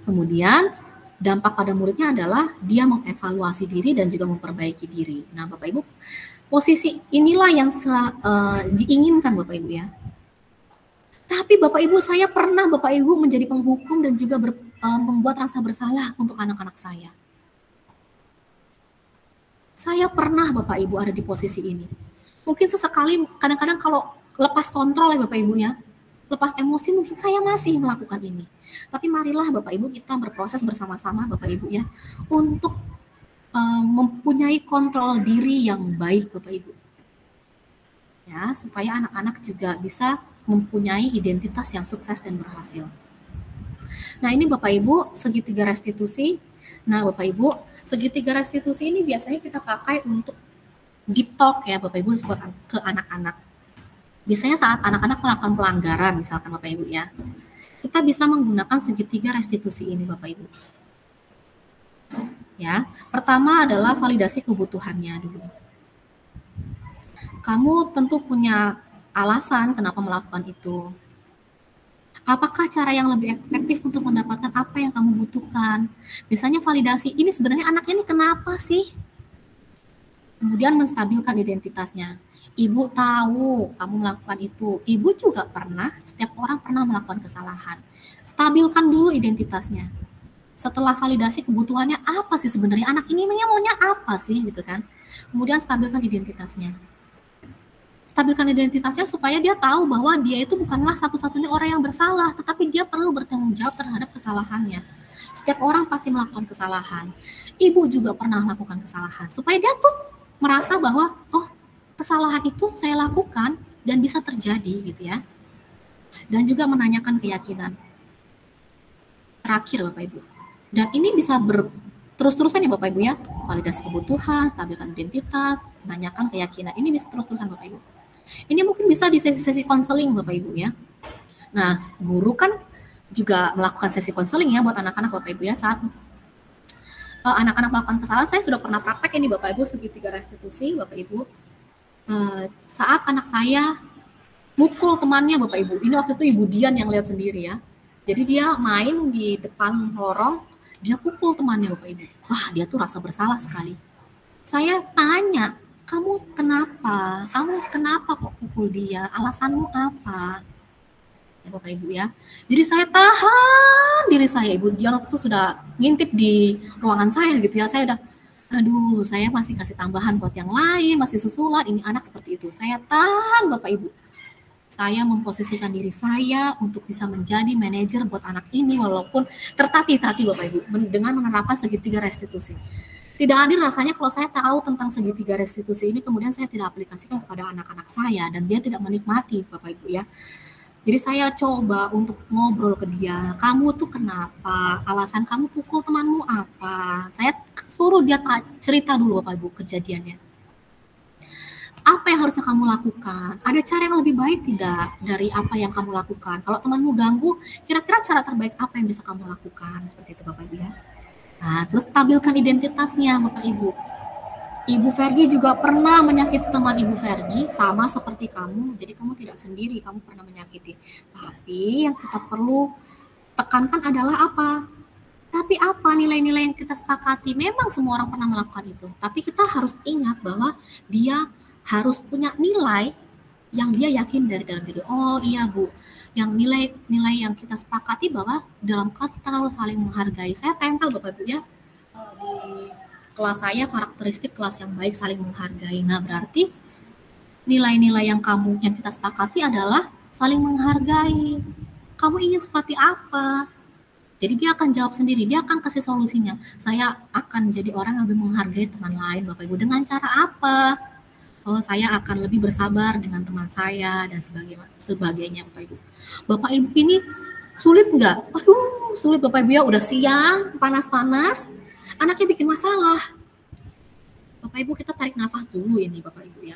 A: Kemudian dampak pada muridnya adalah dia mengevaluasi diri dan juga memperbaiki diri. Nah Bapak Ibu, posisi inilah yang diinginkan Bapak Ibu ya. Tapi Bapak Ibu, saya pernah Bapak Ibu menjadi penghukum dan juga membuat rasa bersalah untuk anak-anak saya. Saya pernah Bapak Ibu ada di posisi ini. Mungkin sesekali kadang-kadang kalau lepas kontrol ya Bapak Ibu ya, lepas emosi mungkin saya masih melakukan ini. Tapi marilah Bapak Ibu kita berproses bersama-sama Bapak Ibu ya, untuk mempunyai kontrol diri yang baik Bapak Ibu. Ya, supaya anak-anak juga bisa mempunyai identitas yang sukses dan berhasil. Nah ini Bapak Ibu segitiga restitusi. Nah Bapak Ibu segitiga restitusi ini biasanya kita pakai untuk deep talk ya Bapak Ibu ke anak-anak. Biasanya saat anak-anak melakukan pelanggaran misalkan Bapak Ibu ya, kita bisa menggunakan segitiga restitusi ini Bapak Ibu. Ya, pertama adalah validasi kebutuhannya dulu. Kamu tentu punya alasan kenapa melakukan itu. Apakah cara yang lebih efektif untuk mendapatkan apa yang kamu butuhkan? Biasanya validasi, ini sebenarnya anaknya ini kenapa sih? Kemudian menstabilkan identitasnya. Ibu tahu kamu melakukan itu. Ibu juga pernah, setiap orang pernah melakukan kesalahan. Stabilkan dulu identitasnya. Setelah validasi kebutuhannya, apa sih sebenarnya anak ini maunya apa sih gitu kan? Kemudian stabilkan identitasnya. Stabilkan identitasnya supaya dia tahu bahwa dia itu bukanlah satu-satunya orang yang bersalah, tetapi dia perlu bertanggung jawab terhadap kesalahannya. Setiap orang pasti melakukan kesalahan. Ibu juga pernah melakukan kesalahan. Supaya dia tuh merasa bahwa, oh kesalahan itu saya lakukan dan bisa terjadi gitu ya. Dan juga menanyakan keyakinan. Terakhir Bapak Ibu. Dan ini bisa terus-terusan ya Bapak Ibu ya. Validasi kebutuhan, stabilkan identitas, menanyakan keyakinan. Ini bisa terus-terusan Bapak Ibu. Ini mungkin bisa di sesi-sesi konseling Bapak Ibu ya. Nah, guru kan juga melakukan sesi konseling ya buat anak-anak Bapak Ibu ya. Saat anak-anak melakukan kesalahan, saya sudah pernah praktek ini Bapak Ibu segitiga restitusi Bapak Ibu. Saat anak saya mukul temannya Bapak Ibu. Ini waktu itu Ibu Dian yang lihat sendiri ya. Jadi dia main di depan lorong, dia pukul temannya Bapak Ibu. Wah, dia tuh rasa bersalah sekali. Saya tanya, kamu kenapa? Kamu kenapa kok pukul dia? Alasanmu apa? Ya Bapak Ibu ya. Jadi saya tahan diri saya. Ibu Dian waktu itu sudah ngintip di ruangan saya gitu ya. Saya udah, aduh saya masih kasih tambahan buat yang lain, masih susulan, ini anak seperti itu. Saya tahan Bapak Ibu. Saya memposisikan diri saya untuk bisa menjadi manajer buat anak ini walaupun tertatih-tatih Bapak Ibu dengan menerapkan segitiga restitusi. Tidak adil rasanya kalau saya tahu tentang segitiga restitusi ini kemudian saya tidak aplikasikan kepada anak-anak saya dan dia tidak menikmati Bapak Ibu ya. Jadi saya coba untuk ngobrol ke dia, kamu tuh kenapa? Alasan kamu pukul temanmu apa? Saya suruh dia cerita dulu Bapak Ibu kejadiannya. apa yang harusnya kamu lakukan? Ada cara yang lebih baik tidak dari apa yang kamu lakukan? Kalau temanmu ganggu, kira-kira cara terbaik apa yang bisa kamu lakukan? Seperti itu Bapak Ibu ya. Nah, terus stabilkan identitasnya Bapak Ibu. Ibu Fergi juga pernah menyakiti teman Ibu Fergi, sama seperti kamu. Jadi kamu tidak sendiri, kamu pernah menyakiti. Tapi yang kita perlu tekankan adalah apa? Tapi apa nilai-nilai yang kita sepakati? Memang semua orang pernah melakukan itu. Tapi kita harus ingat bahwa dia harus punya nilai yang dia yakin dari dalam diri. Oh iya Bu, yang nilai-nilai yang kita sepakati bahwa dalam kelas kita harus saling menghargai. Saya tempel Bapak Ibu ya, di kelas saya karakteristik kelas yang baik saling menghargai. Nah berarti nilai-nilai yang kita sepakati adalah saling menghargai. Kamu ingin seperti apa? Jadi dia akan jawab sendiri, dia akan kasih solusinya. Saya akan jadi orang yang lebih menghargai teman lain, Bapak Ibu. Dengan cara apa? Oh, saya akan lebih bersabar dengan teman saya dan sebagainya, Bapak Ibu. Bapak Ibu ini sulit nggak? Aduh, sulit Bapak Ibu ya. Udah siang, panas-panas, anaknya bikin masalah. Bapak Ibu kita tarik nafas dulu ini, Bapak Ibu ya.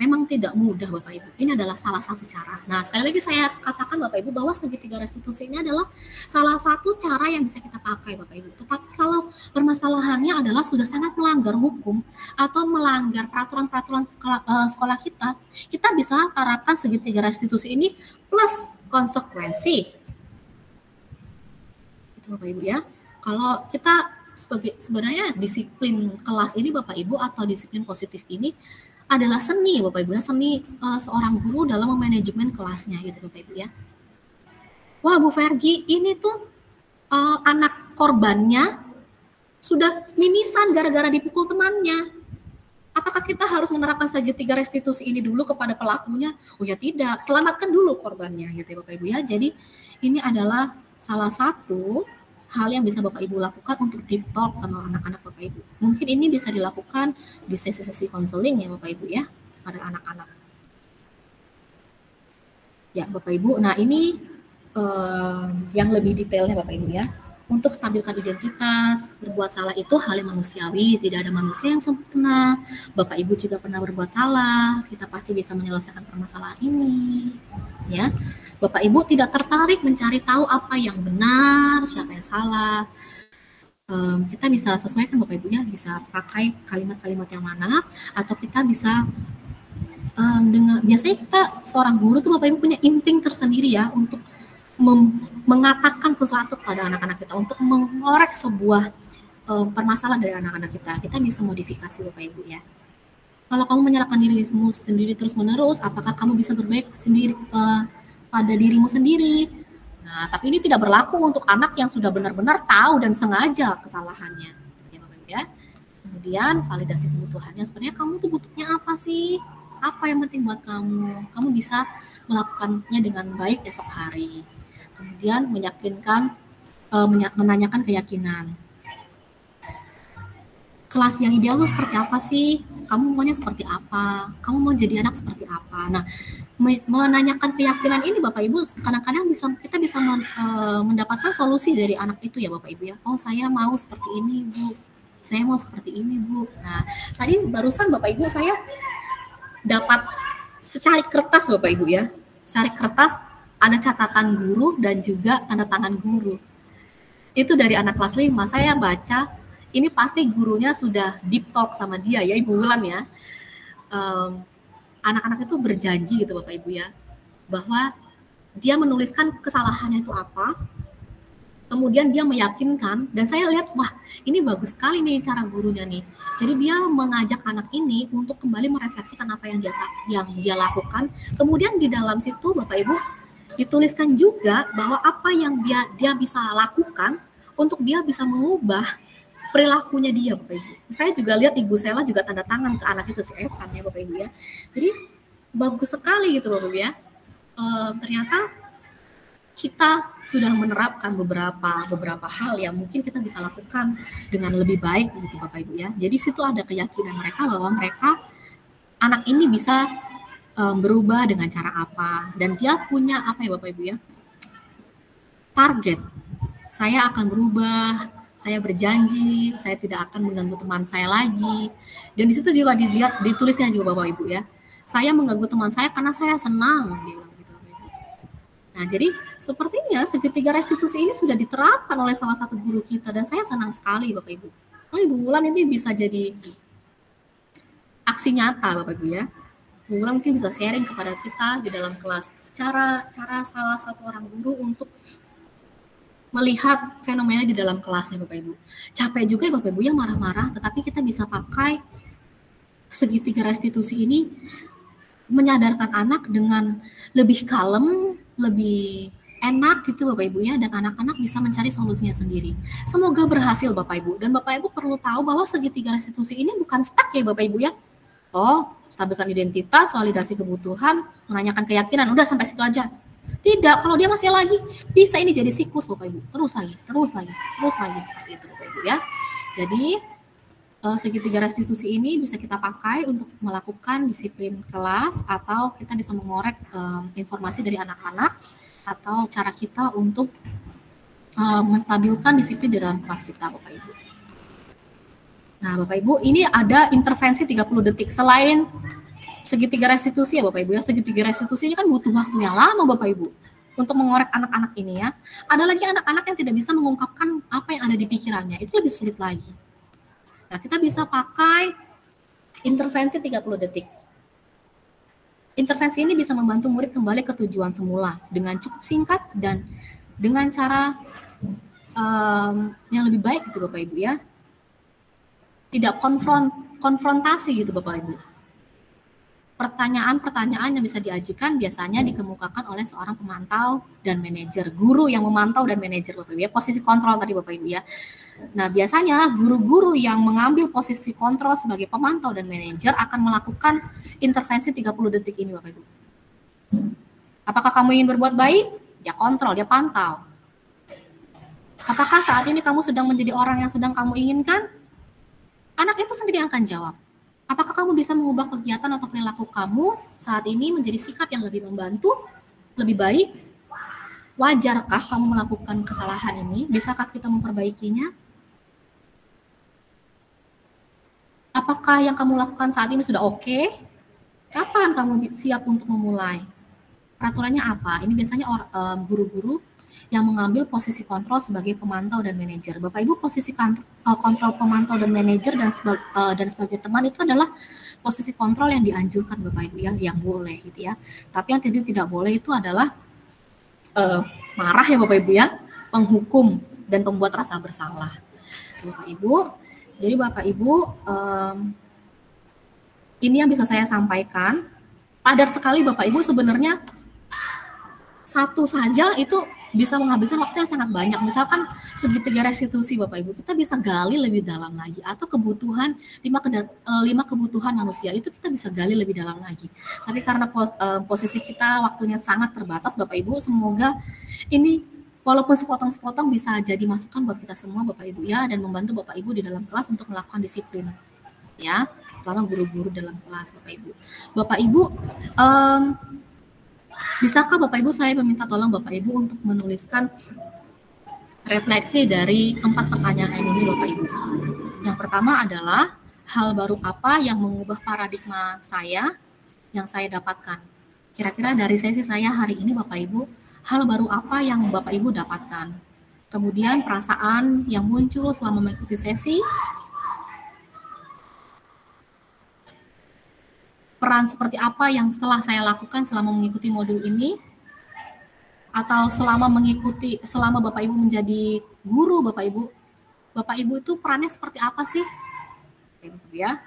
A: Memang tidak mudah Bapak Ibu. Ini adalah salah satu cara. Nah, sekali lagi saya katakan Bapak Ibu bahwa segitiga restitusi ini adalah salah satu cara yang bisa kita pakai Bapak Ibu. Tetapi kalau permasalahannya adalah sudah sangat melanggar hukum atau melanggar peraturan-peraturan sekolah kita, kita bisa terapkan segitiga restitusi ini plus konsekuensi. Itu Bapak Ibu ya. Kalau kita sebenarnya disiplin kelas ini Bapak Ibu atau disiplin positif ini adalah seni Bapak Ibu ya, seni seorang guru dalam memanajemen kelasnya gitu Bapak Ibu ya. Wah Bu Fergi, ini tuh anak korbannya sudah mimisan gara-gara dipukul temannya. Apakah kita harus menerapkan segitiga restitusi ini dulu kepada pelakunya? Oh ya tidak, selamatkan dulu korbannya gitu ya Bapak Ibu ya. Jadi ini adalah salah satu hal yang bisa Bapak Ibu lakukan untuk deep talk sama anak-anak Bapak Ibu. Mungkin ini bisa dilakukan di sesi-sesi konseling ya Bapak Ibu ya, pada anak-anak. Ya Bapak Ibu, nah ini yang lebih detailnya Bapak Ibu ya. Untuk stabilkan identitas, berbuat salah itu hal yang manusiawi, tidak ada manusia yang sempurna. Bapak Ibu juga pernah berbuat salah, kita pasti bisa menyelesaikan permasalahan ini. Ya, Bapak Ibu tidak tertarik mencari tahu apa yang benar, siapa yang salah. Kita bisa sesuaikan Bapak Ibu ya, bisa pakai kalimat-kalimat yang mana, atau kita bisa biasanya kita seorang guru tuh Bapak Ibu punya insting tersendiri ya untuk mengatakan sesuatu kepada anak-anak kita, untuk mengorek sebuah permasalahan dari anak-anak kita. Kita bisa modifikasi Bapak Ibu ya. Kalau kamu menyalahkan dirimu sendiri terus-menerus, apakah kamu bisa berbaik sendiri pada dirimu sendiri? Nah, tapi ini tidak berlaku untuk anak yang sudah benar-benar tahu dan sengaja kesalahannya. Ya, Bapak Ibu ya. Kemudian validasi kebutuhannya, sebenarnya kamu tuh butuhnya apa sih? Apa yang penting buat kamu? Kamu bisa melakukannya dengan baik esok hari. Kemudian menanyakan keyakinan. Kelas yang ideal itu seperti apa sih? Kamu maunya seperti apa? Kamu mau jadi anak seperti apa? Nah, menanyakan keyakinan ini Bapak Ibu kadang-kadang kita bisa mendapatkan solusi dari anak itu ya Bapak Ibu ya. Oh, saya mau seperti ini Bu. Saya mau seperti ini Bu. Nah, tadi barusan Bapak Ibu saya dapat secari kertas Bapak Ibu ya. Secari kertas ada catatan guru dan juga tanda tangan guru. Itu dari anak kelas 5. Saya baca, ini pasti gurunya sudah deep talk sama dia ya, Ibu Wulan ya. Anak-anak itu berjanji gitu Bapak Ibu ya, bahwa dia menuliskan kesalahannya itu apa, kemudian dia meyakinkan, dan saya lihat, wah ini bagus sekali nih cara gurunya nih. Jadi dia mengajak anak ini untuk kembali merefleksikan apa yang dia lakukan, kemudian di dalam situ Bapak Ibu, dituliskan juga bahwa apa yang dia bisa lakukan untuk dia bisa mengubah perilakunya dia Bapak Ibu. Saya juga lihat Ibu Sela juga tanda tangan ke anak itu si Evan ya Bapak Ibu ya. Jadi bagus sekali gitu Bapak Ibu ya. Ternyata kita sudah menerapkan beberapa hal yang mungkin kita bisa lakukan dengan lebih baik gitu Bapak Ibu ya. Jadi situ ada keyakinan mereka bahwa anak ini bisa berubah dengan cara apa, dan dia punya apa ya Bapak Ibu ya, target. Saya akan berubah, saya berjanji, saya tidak akan mengganggu teman saya lagi. Dan di situ juga ditulisnya juga Bapak Ibu ya, Saya mengganggu teman saya karena saya senang, dia bilang gitu, Bapak Ibu. Nah, jadi sepertinya segitiga restitusi ini sudah diterapkan oleh salah satu guru kita dan saya senang sekali Bapak Ibu. Oh, Ibu Wulan ini bisa jadi aksi nyata Bapak Ibu ya. Ibu Wulan mungkin bisa sharing kepada kita di dalam kelas cara salah satu orang guru untuk melihat fenomena di dalam kelasnya Bapak Ibu. Capek juga ya Bapak Ibu ya marah-marah, tetapi kita bisa pakai segitiga restitusi ini menyadarkan anak dengan lebih kalem, lebih enak gitu Bapak Ibu ya, dan anak-anak bisa mencari solusinya sendiri. Semoga berhasil Bapak Ibu, dan Bapak Ibu perlu tahu bahwa segitiga restitusi ini bukan stuck ya Bapak Ibu ya. Oh, stabilkan identitas, validasi kebutuhan, menanyakan keyakinan, udah sampai situ aja. Tidak, kalau dia masih lagi, bisa ini jadi siklus Bapak Ibu, terus lagi, seperti itu Bapak Ibu ya. Jadi, segitiga restitusi ini bisa kita pakai untuk melakukan disiplin kelas, atau kita bisa mengorek informasi dari anak-anak, atau cara kita untuk menstabilkan disiplin di dalam kelas kita Bapak Ibu. Nah Bapak Ibu, ini ada intervensi 30 detik. Selain segitiga restitusi ya Bapak Ibu ya, segitiga restitusi ini kan butuh waktu yang lama Bapak Ibu untuk mengorek anak-anak ini ya. Ada lagi anak-anak yang tidak bisa mengungkapkan apa yang ada di pikirannya, itu lebih sulit lagi. Nah kita bisa pakai intervensi 30 detik. Intervensi ini bisa membantu murid kembali ke tujuan semula dengan cukup singkat dan dengan cara yang lebih baik gitu Bapak Ibu ya. Tidak konfrontasi gitu Bapak Ibu. Pertanyaan-pertanyaan yang bisa diajukan biasanya dikemukakan oleh seorang pemantau dan manajer, guru yang memantau dan manajer Bapak Ibu ya, posisi kontrol tadi Bapak Ibu ya. Nah biasanya guru-guru yang mengambil posisi kontrol sebagai pemantau dan manajer akan melakukan intervensi 30 detik ini Bapak Ibu. Apakah kamu ingin berbuat baik? Dia kontrol, dia pantau. Apakah saat ini kamu sedang menjadi orang yang sedang kamu inginkan? Anak itu sendiri yang akan jawab. Apakah kamu bisa mengubah kegiatan atau perilaku kamu saat ini menjadi sikap yang lebih membantu, lebih baik? Wajarkah kamu melakukan kesalahan ini? Bisakah kita memperbaikinya? Apakah yang kamu lakukan saat ini sudah oke? Kapan kamu siap untuk memulai? Peraturannya apa? Ini biasanya guru-guru yang mengambil posisi kontrol sebagai pemantau dan manajer. Bapak Ibu, posisi kontrol pemantau dan manajer dan sebagai teman itu adalah posisi kontrol yang dianjurkan Bapak Ibu ya, yang boleh gitu ya. Tapi yang tidak boleh itu adalah marah ya Bapak Ibu ya, penghukum dan pembuat rasa bersalah. Bapak Ibu, jadi Bapak Ibu ini yang bisa saya sampaikan. Padat sekali Bapak Ibu, sebenarnya satu saja itu bisa menghabiskan waktu yang sangat banyak. Misalkan segitiga restitusi Bapak Ibu, kita bisa gali lebih dalam lagi, atau kebutuhan 5 kebutuhan manusia itu kita bisa gali lebih dalam lagi. Tapi karena posisi kita waktunya sangat terbatas Bapak Ibu, semoga ini walaupun sepotong-sepotong bisa jadi masukan buat kita semua Bapak Ibu ya, dan membantu Bapak Ibu di dalam kelas untuk melakukan disiplin ya, terutama guru-guru dalam kelas Bapak Ibu. Bapak Ibu, bisakah Bapak Ibu saya meminta tolong Bapak Ibu untuk menuliskan refleksi dari 4 pertanyaan ini Bapak Ibu. Yang pertama adalah hal baru apa yang mengubah paradigma saya yang saya dapatkan. Kira-kira dari sesi saya hari ini Bapak Ibu, hal baru apa yang Bapak Ibu dapatkan. Kemudian perasaan yang muncul selama mengikuti sesi, peran seperti apa yang setelah saya lakukan selama mengikuti modul ini, atau selama Bapak Ibu menjadi guru Bapak Ibu itu perannya seperti apa sih? Ya.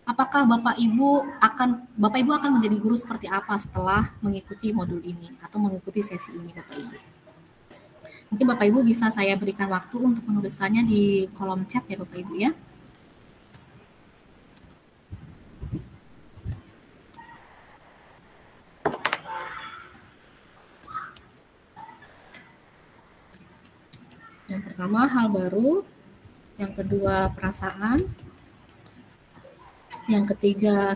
A: Apakah Bapak Ibu akan menjadi guru seperti apa setelah mengikuti modul ini atau mengikuti sesi ini Bapak Ibu? Mungkin Bapak Ibu bisa saya berikan waktu untuk menuliskannya di kolom chat ya Bapak Ibu ya. Yang pertama hal baru, yang kedua perasaan, yang ketiga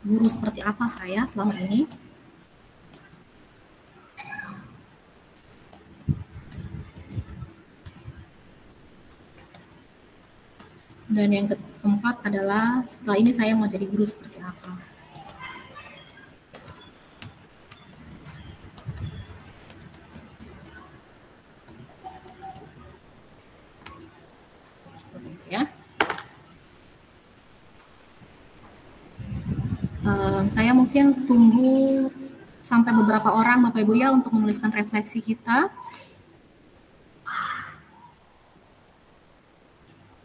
A: guru seperti apa saya selama ini, dan yang keempat adalah setelah ini saya mau jadi guru seperti apa. Saya mungkin tunggu sampai beberapa orang Bapak Ibu ya untuk menuliskan refleksi kita.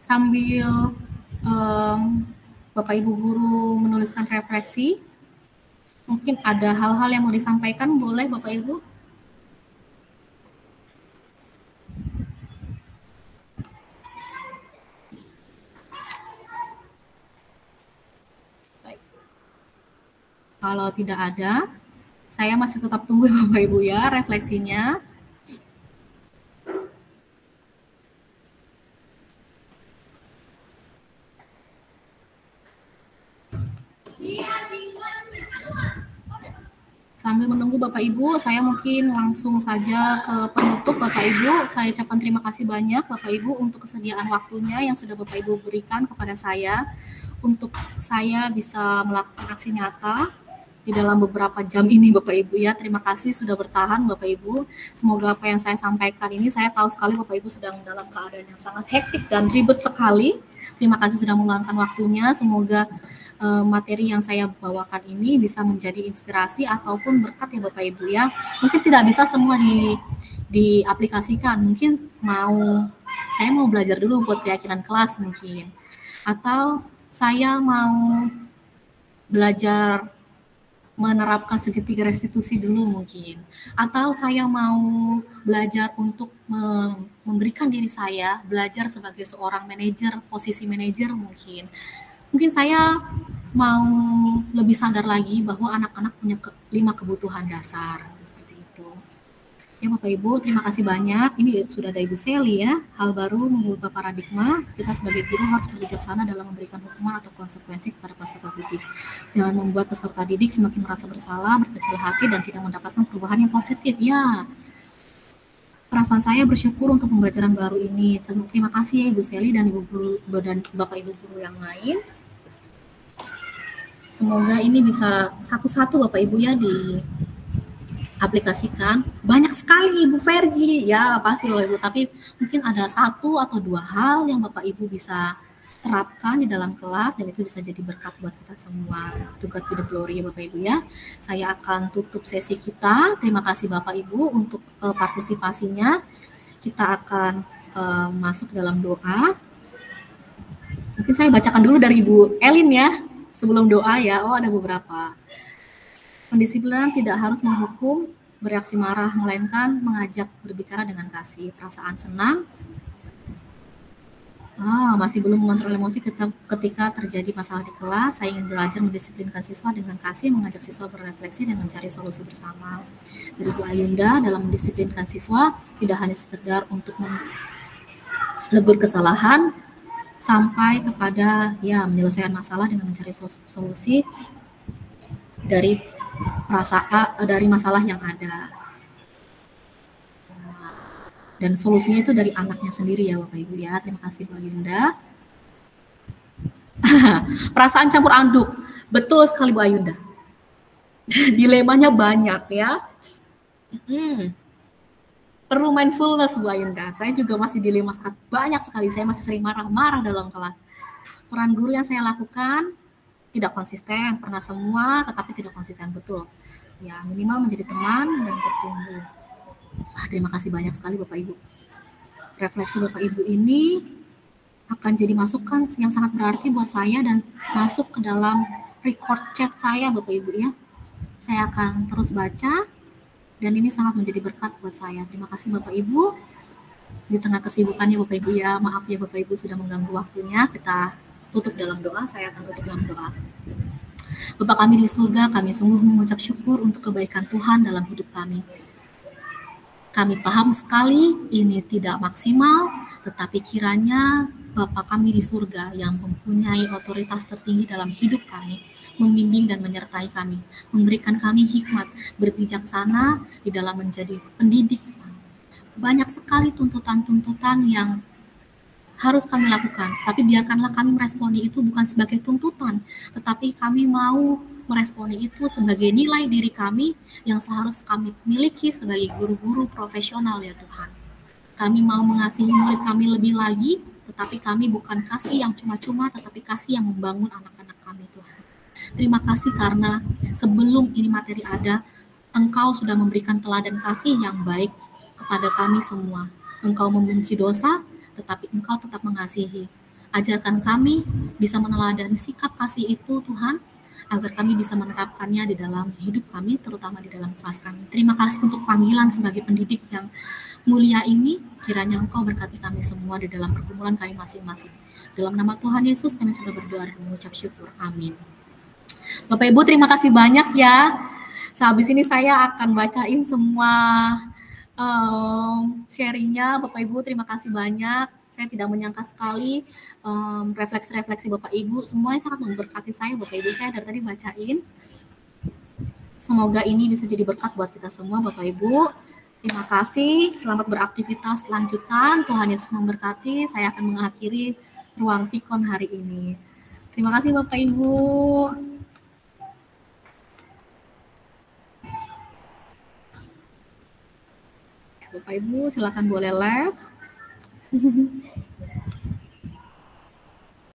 A: Sambil Bapak Ibu guru menuliskan refleksi, mungkin ada hal-hal yang mau disampaikan, boleh Bapak Ibu? Baik. Kalau tidak ada, saya masih tetap tunggu Bapak Ibu ya refleksinya. Sambil menunggu Bapak Ibu, saya mungkin langsung saja ke penutup Bapak Ibu. Saya ucapkan terima kasih banyak Bapak Ibu untuk kesediaan waktunya yang sudah Bapak Ibu berikan kepada saya untuk saya bisa melakukan aksi nyata di dalam beberapa jam ini Bapak Ibu ya. Terima kasih sudah bertahan Bapak Ibu. Semoga apa yang saya sampaikan ini, saya tahu sekali Bapak Ibu sedang dalam keadaan yang sangat hektik dan ribet sekali. Terima kasih sudah meluangkan waktunya. Semoga materi yang saya bawakan ini bisa menjadi inspirasi ataupun berkat ya Bapak Ibu ya. Mungkin tidak bisa semua diaplikasikan. Mungkin saya mau belajar dulu buat keyakinan kelas mungkin. Atau saya mau belajar menerapkan segitiga restitusi dulu mungkin. Atau saya mau belajar untuk memberikan diri saya, belajar sebagai seorang manajer, posisi manajer mungkin. Mungkin saya mau lebih sadar lagi bahwa anak-anak punya 5 kebutuhan dasar. Seperti itu. Ya Bapak Ibu, terima kasih banyak. Ini sudah ada Ibu Seli ya. Hal baru mengubah paradigma. Kita sebagai guru harus berbijaksana dalam memberikan hukuman atau konsekuensi kepada peserta didik. Jangan membuat peserta didik semakin merasa bersalah, berkecil hati, dan tidak mendapatkan perubahan yang positif. Ya, perasaan saya bersyukur untuk pembelajaran baru ini. Terima kasih ya Ibu Seli dan Ibu Guru dan Bapak Ibu Guru yang lain. Semoga ini bisa satu-satu Bapak Ibu ya diaplikasikan. Banyak sekali Ibu Fergi, ya pasti Bapak Ibu. Tapi mungkin ada 1 atau 2 hal yang Bapak Ibu bisa terapkan di dalam kelas dan itu bisa jadi berkat buat kita semua. To God be the glory ya Bapak Ibu ya. Saya akan tutup sesi kita. Terima kasih Bapak Ibu untuk partisipasinya. Kita akan masuk dalam doa. Mungkin saya bacakan dulu dari Ibu Elin ya. Sebelum doa ya, ada beberapa. Pendisiplinan tidak harus menghukum, bereaksi marah, melainkan mengajak berbicara dengan kasih. Perasaan senang, masih belum mengontrol emosi ketika terjadi masalah di kelas. Saya ingin belajar mendisiplinkan siswa dengan kasih, mengajak siswa berefleksi dan mencari solusi bersama. Dari Bu Ayunda, dalam mendisiplinkan siswa, tidak hanya sekedar untuk menegur kesalahan, sampai kepada menyelesaikan masalah dengan mencari solusi dari masalah yang ada. Dan solusinya itu dari anaknya sendiri ya Bapak Ibu ya. Terima kasih Bu Ayunda. Perasaan campur aduk. Betul sekali Bu Ayunda. Dilemanya banyak ya. Perlu mindfulness Bu Ayunda. Saya juga masih dilema sangat banyak sekali. Saya masih sering marah-marah dalam kelas. Peran guru yang saya lakukan tidak konsisten. Pernah semua tetapi tidak konsisten, betul. Ya, minimal menjadi teman dan bertumbuh. Terima kasih banyak sekali Bapak Ibu. Refleksi Bapak Ibu ini akan jadi masukan yang sangat berarti buat saya dan masuk ke dalam record chat saya Bapak Ibu ya. Saya akan terus baca. Dan ini sangat menjadi berkat buat saya. Terima kasih Bapak Ibu. Di tengah kesibukannya Bapak Ibu ya, maaf ya Bapak Ibu sudah mengganggu waktunya. Kita tutup dalam doa, saya akan tutup dalam doa. Bapa kami di surga, kami sungguh mengucap syukur untuk kebaikan Tuhan dalam hidup kami. Kami paham sekali ini tidak maksimal, tetapi kiranya Bapa kami di surga yang mempunyai otoritas tertinggi dalam hidup kami, membimbing dan menyertai kami, memberikan kami hikmat, berbijaksana di dalam menjadi pendidik. Banyak sekali tuntutan-tuntutan yang harus kami lakukan, tapi biarkanlah kami meresponi itu bukan sebagai tuntutan, tetapi kami mau meresponi itu sebagai nilai diri kami yang seharusnya kami miliki sebagai guru-guru profesional ya Tuhan. Kami mau mengasihi murid kami lebih lagi, tetapi kami bukan kasih yang cuma-cuma, tetapi kasih yang membangun anak-anak kami Tuhan. Terima kasih karena sebelum ini materi ada, Engkau sudah memberikan teladan kasih yang baik kepada kami semua. Engkau membenci dosa, tetapi Engkau tetap mengasihi. Ajarkan kami bisa meneladani sikap kasih itu, Tuhan, agar kami bisa menerapkannya di dalam hidup kami, terutama di dalam kelas kami. Terima kasih untuk panggilan sebagai pendidik yang mulia ini. Kiranya Engkau berkati kami semua di dalam pergumulan kami masing-masing. Dalam nama Tuhan Yesus kami sudah berdoa dan mengucap syukur. Amin. Bapak Ibu terima kasih banyak ya. Sehabis ini saya akan bacain semua sharingnya. Bapak Ibu terima kasih banyak. Saya tidak menyangka sekali refleksi-refleksi Bapak Ibu. Semuanya sangat memberkati saya Bapak Ibu. Saya dari tadi bacain. Semoga ini bisa jadi berkat buat kita semua Bapak Ibu. Terima kasih. Selamat beraktivitas lanjutan. Tuhan Yesus memberkati. Saya akan mengakhiri ruang Vikon hari ini. Terima kasih Bapak Ibu. Bapak Ibu silakan boleh live.